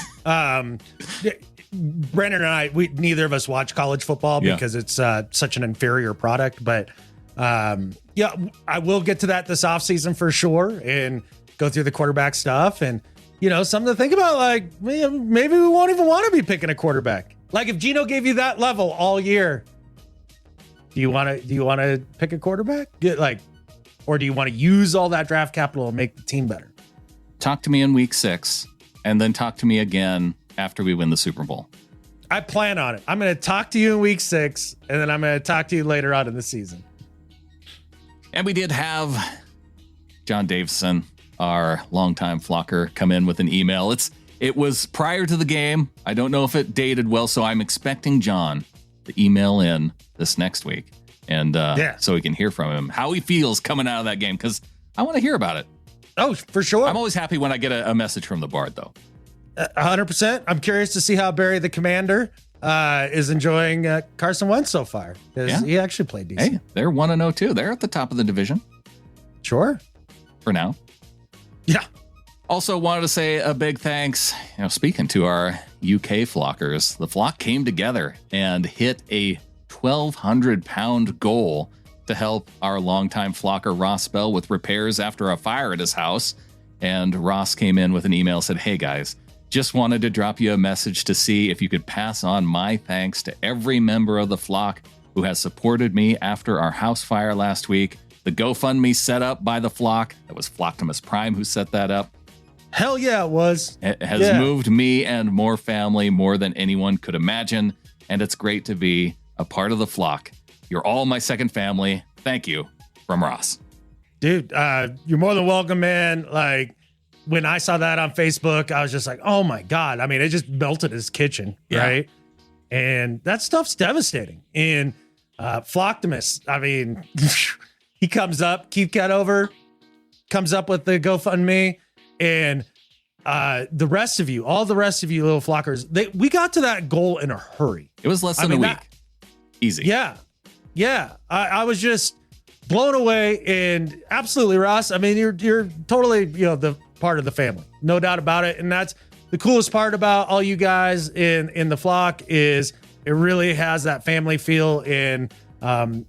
Brandon and I, neither of us watch college football because it's such an inferior product. But yeah, I will get to that this offseason for sure and go through the quarterback stuff. And, you know, something to think about, like, maybe we won't even want to be picking a quarterback. Like if Geno gave you that level all year, do you want to pick a quarterback? Or do you want to use all that draft capital and make the team better? Talk to me in week 6 and then talk to me again after we win the Super Bowl. I plan on it. I'm going to talk to you in week 6, and then I'm going to talk to you later on in the season. And we did have John Davison, our longtime flocker, come in with an email. It was prior to the game. I don't know if it dated well, so I'm expecting John to email in this next week. And so we can hear from him how he feels coming out of that game, because I want to hear about it. Oh, for sure. I'm always happy when I get a message from the Bard, though. 100%. I'm curious to see how Barry the Commander is enjoying Carson Wentz so far. He actually played decent. Hey, they're 1-0 too. They're at the top of the division. Sure. For now. Yeah. Also wanted to say a big thanks, speaking to our UK flockers. The flock came together and hit a 1,200-pound goal to help our longtime flocker Ross Bell with repairs after a fire at his house. And Ross came in with an email, said, hey guys, just wanted to drop you a message to see if you could pass on my thanks to every member of the flock who has supported me after our house fire last week. The GoFundMe set up by the flock, that was Flocktimus Prime who set that up. Hell yeah, it was. It has moved me and more family more than anyone could imagine. And it's great to be a part of the flock. You're all my second family. Thank you. From Ross. Dude, you're more than welcome, man. Like, when I saw that on Facebook, I was just like, oh my God. I mean, it just melted his kitchen, right? And that stuff's devastating. And Flocktimus, I mean, he comes up, Keith Catover comes up with the GoFundMe, and the rest of you, all the rest of you little flockers, we got to that goal in a hurry. It was less than a week. Easy. Yeah. I was just blown away, and absolutely, Ross. I mean, you're totally, the part of the family, no doubt about it. And that's the coolest part about all you guys in the flock is it really has that family feel. And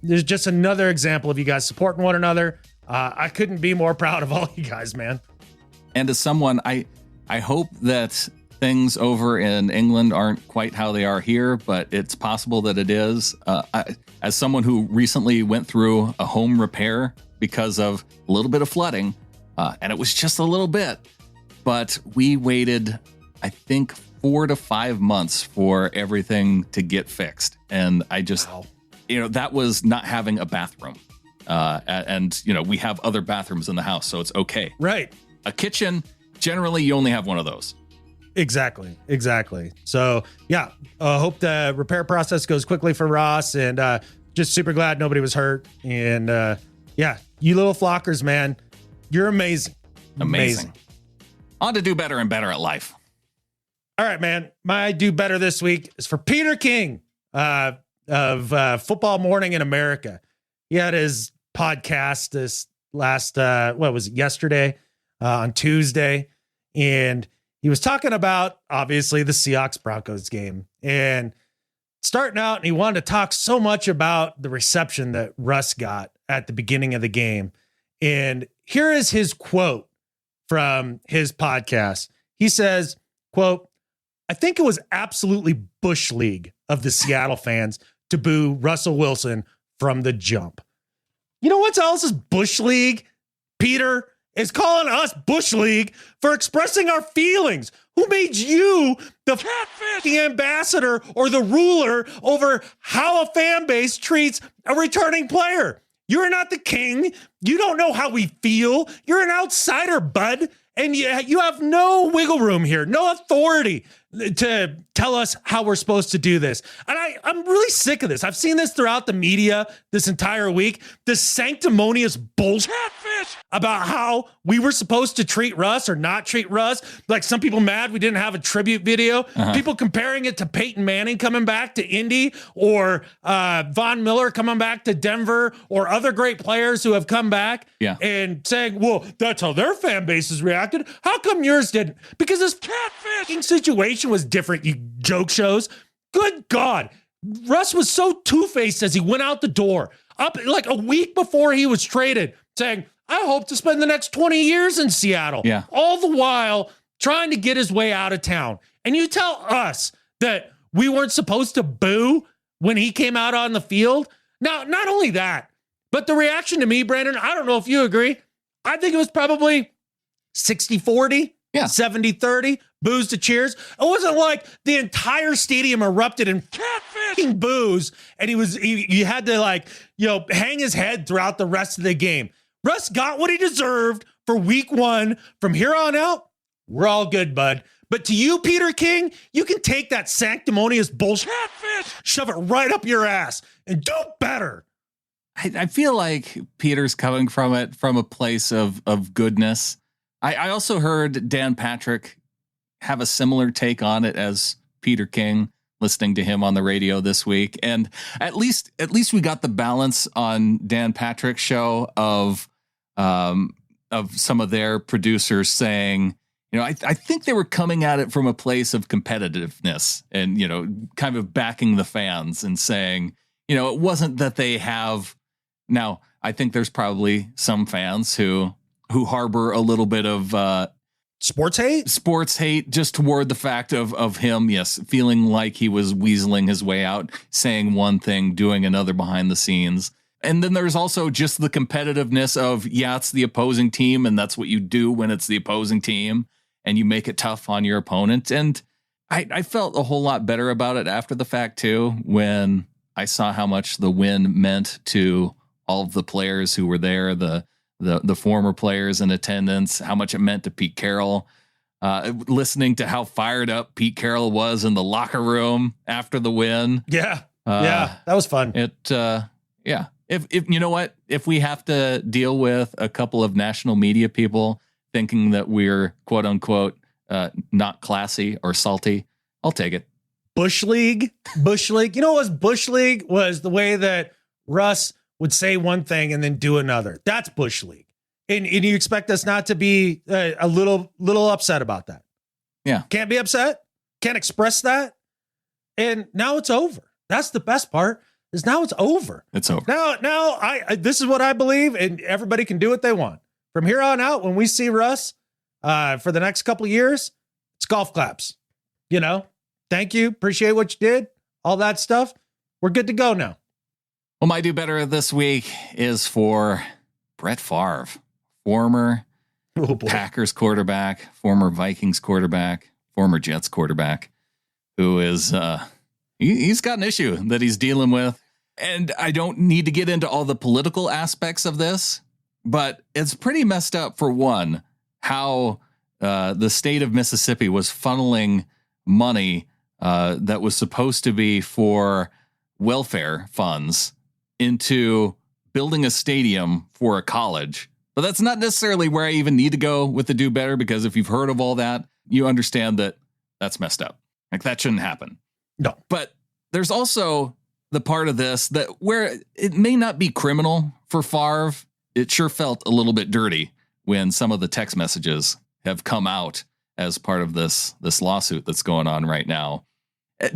there's just another example of you guys supporting one another. I couldn't be more proud of all you guys, man. And as someone, I hope that things over in England aren't quite how they are here, but it's possible that it is. As someone who recently went through a home repair because of a little bit of flooding, and it was just a little bit, but we waited, I think, 4 to 5 months for everything to get fixed. And I just, that was not having a bathroom. And we have other bathrooms in the house, so it's okay. Right. A kitchen, generally, you only have one of those. Exactly. So, yeah, hope the repair process goes quickly for Ross, and just super glad nobody was hurt. And you little flockers, man, you're amazing. Amazing. On to do better and better at life. All right, man. My do better this week is for Peter King of Football Morning in America. He had his podcast this last, yesterday on Tuesday. And he was talking about, obviously, the Seahawks Broncos game. And starting out, and he wanted to talk so much about the reception that Russ got at the beginning of the game. And here is his quote from his podcast. He says, quote, "I think it was absolutely Bush League of the Seattle fans to boo Russell Wilson from the jump." You know what else is Bush League? Peter is calling us Bush League for expressing our feelings. Who made you the ambassador or the ruler over how a fan base treats a returning player? You're not the king. You don't know how we feel. You're an outsider, bud. And you have no wiggle room here, no authority to tell us how we're supposed to do this. And I'm really sick of this. I've seen this throughout the media this entire week. This sanctimonious bullshit about how we were supposed to treat Russ or not treat Russ. Like some people mad we didn't have a tribute video. People comparing it to Peyton Manning coming back to Indy or Von Miller coming back to Denver or other great players who have come back and saying, well, that's how their fan bases reacted. How come yours didn't? Because this catfishing situation was different, you joke shows. Good God. Russ was so two-faced as he went out the door, up like a week before he was traded, saying, I hope to spend the next 20 years in Seattle. Yeah. All the while trying to get his way out of town. And you tell us that we weren't supposed to boo when he came out on the field? Now, not only that, but the reaction to me, Brandon, I don't know if you agree. I think it was probably 60-40, 70-30, boos to cheers. It wasn't like the entire stadium erupted in catfishing boos, and he had to hang his head throughout the rest of the game. Russ got what he deserved for week 1. From here on out, we're all good, bud. But to you, Peter King, you can take that sanctimonious bullshit, shove it right up your ass, and do better. I feel like Peter's coming from it from a place of goodness. I also heard Dan Patrick have a similar take on it as Peter King, listening to him on the radio this week. And at least we got the balance on Dan Patrick's show of some of their producers saying, I think they were coming at it from a place of competitiveness and, kind of backing the fans and saying, it wasn't that they have. Now, I think there's probably some fans who harbor a little bit of sports hate just toward the fact of him, feeling like he was weaseling his way out, saying one thing, doing another behind the scenes. And then there's also just the competitiveness of, it's the opposing team, and that's what you do when it's the opposing team, and you make it tough on your opponent. And I felt a whole lot better about it after the fact, too, when I saw how much the win meant to all of the players who were there, the the former players in attendance, how much it meant to Pete Carroll. Listening to how fired up Pete Carroll was in the locker room after the win. Yeah. That was fun. If you know what, if we have to deal with a couple of national media people thinking that we're quote unquote not classy or salty, I'll take it. Bush League. You know what was Bush League? Was the way that Russ would say one thing and then do another. That's Bush League. And you expect us not to be a little upset about that. Yeah. Can't be upset. Can't express that. And now it's over. That's the best part, is now it's over. It's over. Now I this is what I believe, and everybody can do what they want. From here on out, when we see Russ for the next couple of years, it's golf claps. You know, thank you. Appreciate what you did. All that stuff. We're good to go now. Well, my do better this week is for Brett Favre, former Packers quarterback, former Vikings quarterback, former Jets quarterback, who is he's got an issue that he's dealing with. And I don't need to get into all the political aspects of this, but it's pretty messed up, for one, how the state of Mississippi was funneling money that was supposed to be for welfare funds into building a stadium for a college. But that's not necessarily where I even need to go with the do better, because if you've heard of all that, you understand that that's messed up. Like, that shouldn't happen. No. But there's also the part of this that where it may not be criminal for Favre. It sure felt a little bit dirty when some of the text messages have come out as part of this lawsuit that's going on right now.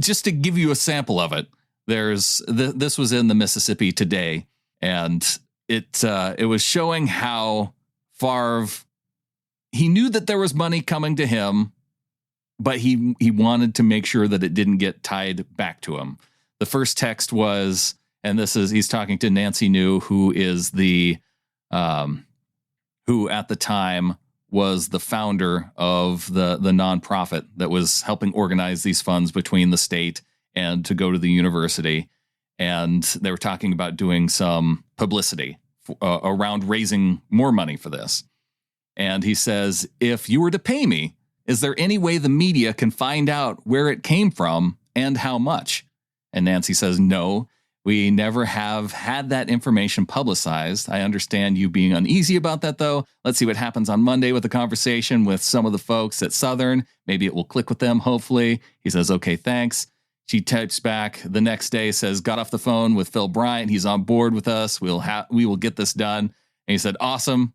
Just to give you a sample of it, this was in the Mississippi Today, and it was showing how Favre, he knew that there was money coming to him, but he wanted to make sure that it didn't get tied back to him. The first text was, and he's talking to Nancy New, who is who at the time was the founder of the nonprofit that was helping organize these funds between the state and to go to the university. And they were talking about doing some publicity around raising more money for this. And he says, if you were to pay me, is there any way the media can find out where it came from and how much? And Nancy says, no, we never have had that information publicized. I understand you being uneasy about that, though. Let's see what happens on Monday with the conversation with some of the folks at Southern. Maybe it will click with them, hopefully. He says, okay, thanks. She types back the next day, says, got off the phone with Phil Bryant. He's on board with us. We will get this done. And he said, awesome.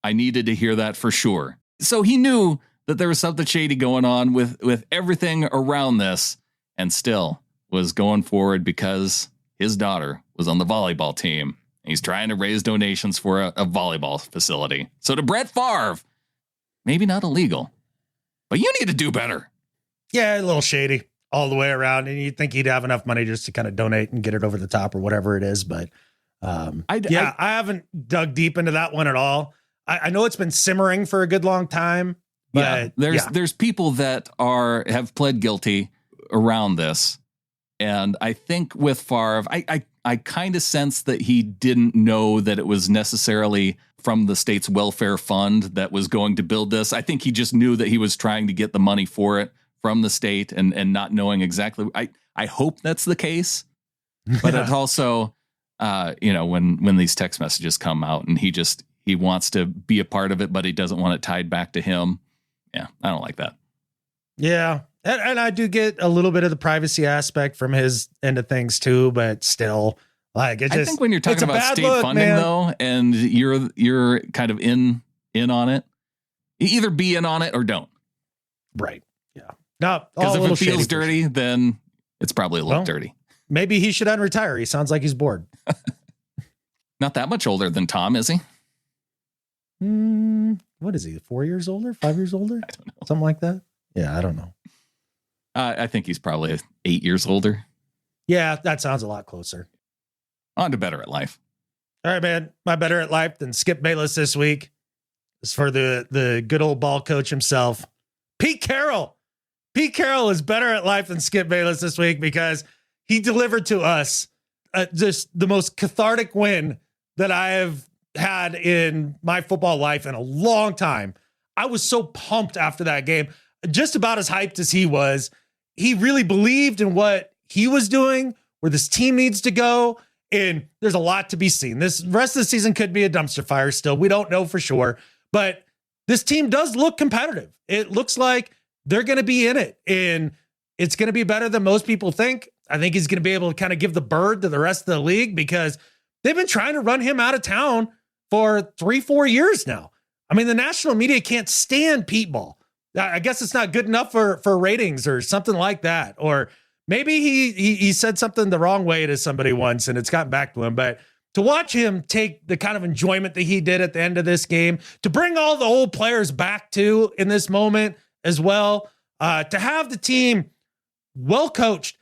I needed to hear that for sure. So he knew that there was something shady going on with everything around this, and still was going forward because his daughter was on the volleyball team. He's trying to raise donations for a volleyball facility. So to Brett Favre, maybe not illegal, but you need to do better. Yeah, a little shady all the way around. And you'd think he'd have enough money just to kind of donate and get it over the top or whatever it is. But I haven't dug deep into that one at all. I know it's been simmering for a good long time. But there's people that have pled guilty around this. And I think with Favre, I kind of sense that he didn't know that it was necessarily from the state's welfare fund that was going to build this. I think he just knew that he was trying to get the money for it from the state and not knowing exactly. I hope that's the case. But it's also, when these text messages come out and he wants to be a part of it, but he doesn't want it tied back to him. Yeah, I don't like that. Yeah. And I do get a little bit of the privacy aspect from his end of things too, but still, like, I think when you're talking about state funding, man, though, and you're kind of in on it, you either be in on it or don't. Right. Yeah. No, because if it feels dirty, then it's probably a little dirty. Maybe he should unretire. He sounds like he's bored. Not that much older than Tom, is he? What is he? 4 years older? 5 years older? I don't know. Something like that. Yeah, I don't know. I think he's probably 8 years older. Yeah, that sounds a lot closer. On to Better at Life. All right, man. My Better at Life than Skip Bayless this week is for the good old ball coach himself, Pete Carroll. Pete Carroll is better at life than Skip Bayless this week because he delivered to us just the most cathartic win that I have had in my football life in a long time. I was so pumped after that game, just about as hyped as he was. He really believed in what he was doing, where this team needs to go. And there's a lot to be seen. This rest of the season could be a dumpster fire still. We don't know for sure, but this team does look competitive. It looks like they're going to be in it, and it's going to be better than most people think. I think he's going to be able to kind of give the bird to the rest of the league because they've been trying to run him out of town for 3-4 years now. I mean, the national media can't stand Pete Ball. I guess it's not good enough for ratings or something like that. Or maybe he said something the wrong way to somebody once and it's gotten back to him. But to watch him take the kind of enjoyment that he did at the end of this game, to bring all the old players back to in this moment as well, to have the team well coached,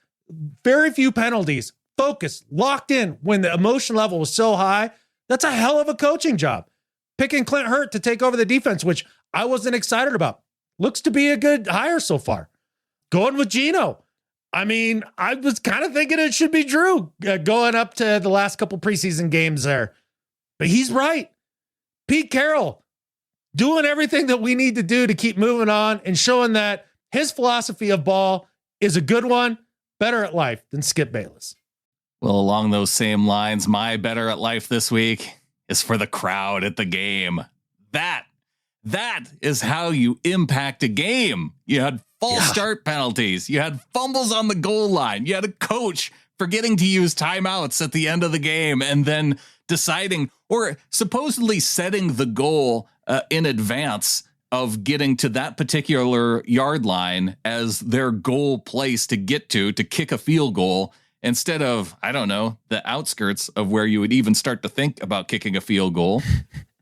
very few penalties, focused, locked in when the emotion level was so high, that's a hell of a coaching job. Picking Clint Hurt to take over the defense, which I wasn't excited about. Looks to be a good hire so far. Going with Geno. I mean, I was kind of thinking it should be Drew going up to the last couple preseason games there. But he's right. Pete Carroll doing everything that we need to do to keep moving on and showing that his philosophy of ball is a good one, better at life than Skip Bayless. Well, along those same lines, my better at life this week is for the crowd at the game. That is how you impact a game. You had false start penalties. You had fumbles on the goal line. You had a coach forgetting to use timeouts at the end of the game and then deciding or supposedly setting the goal in advance of getting to that particular yard line as their goal place to get to kick a field goal instead of, I don't know, the outskirts of where you would even start to think about kicking a field goal.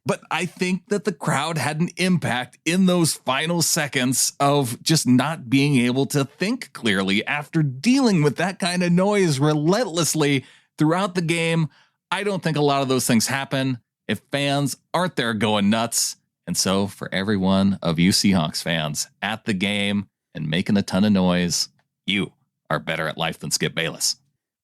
But I think that the crowd had an impact in those final seconds of just not being able to think clearly after dealing with that kind of noise relentlessly throughout the game. I don't think a lot of those things happen if fans aren't there going nuts. And so for every one of you Seahawks fans at the game and making a ton of noise, you are better at life than Skip Bayless.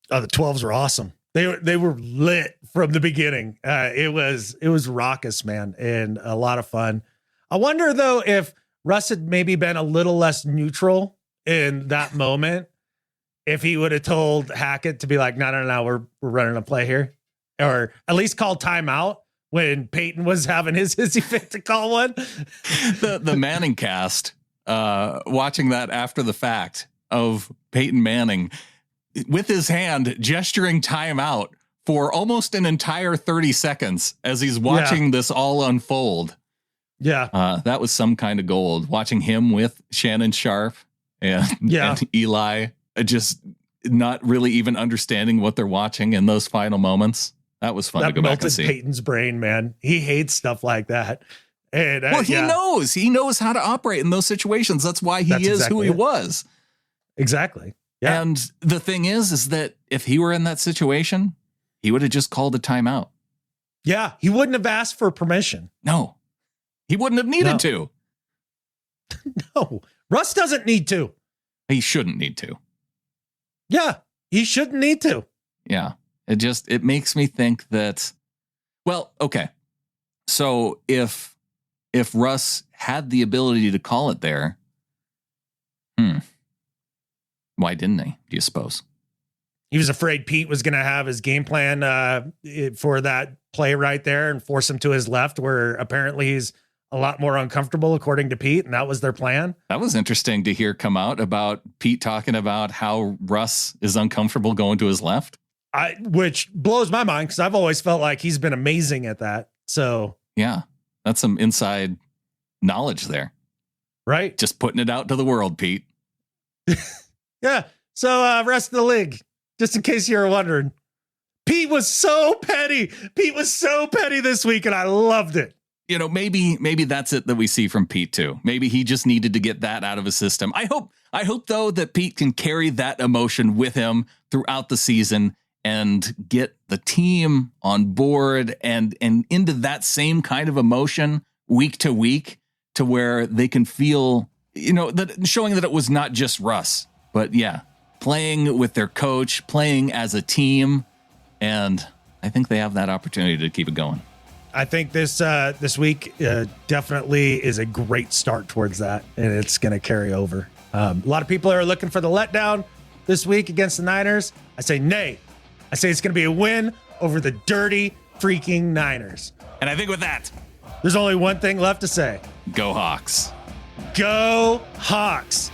Oh, the 12s were awesome. They were lit from the beginning. It was raucous, man, and a lot of fun. I wonder though if Russ had maybe been a little less neutral in that moment, if he would have told Hackett to be like, no, we're running a play here, or at least call timeout when Peyton was having his hissy fit to call one. The Manning cast, watching that after the fact of Peyton Manning with his hand gesturing timeout for almost an entire 30 seconds as he's watching this all unfold. Yeah. That was some kind of gold, watching him with Shannon Sharp and Eli, just not really even understanding what they're watching in those final moments. That was fun to go back and see. Peyton's brain, man. He hates stuff like that. And he knows how to operate in those situations. That's why he is who he was. Exactly. Yeah. And the thing is that if he were in that situation, he would have just called a timeout. Yeah. He wouldn't have asked for permission. No, he wouldn't have needed to. No, Russ doesn't need to. He shouldn't need to. Yeah. He shouldn't need to. Yeah. It makes me think that, well, okay. So if Russ had the ability to call it there, why didn't he, do you suppose? He was afraid Pete was going to have his game plan for that play right there and force him to his left, where apparently he's a lot more uncomfortable, according to Pete, and that was their plan. That was interesting to hear come out about Pete talking about how Russ is uncomfortable going to his left. Which blows my mind because I've always felt like he's been amazing at that. So yeah, that's some inside knowledge there. Right. Just putting it out to the world, Pete. Yeah. So rest of the league, just in case you're wondering, Pete was so petty. Pete was so petty this week, and I loved it. You know, maybe that's it that we see from Pete too. Maybe he just needed to get that out of his system. I hope though that Pete can carry that emotion with him throughout the season and get the team on board and into that same kind of emotion week to week, to where they can feel, that showing that it was not just Russ, but playing with their coach, playing as a team. And I think they have that opportunity to keep it going. I think this week definitely is a great start towards that, and it's going to carry over. A lot of people are looking for the letdown this week against the Niners. I say nay. I say it's going to be a win over the dirty freaking Niners. And I think with that, there's only one thing left to say. go Hawks. Go Hawks.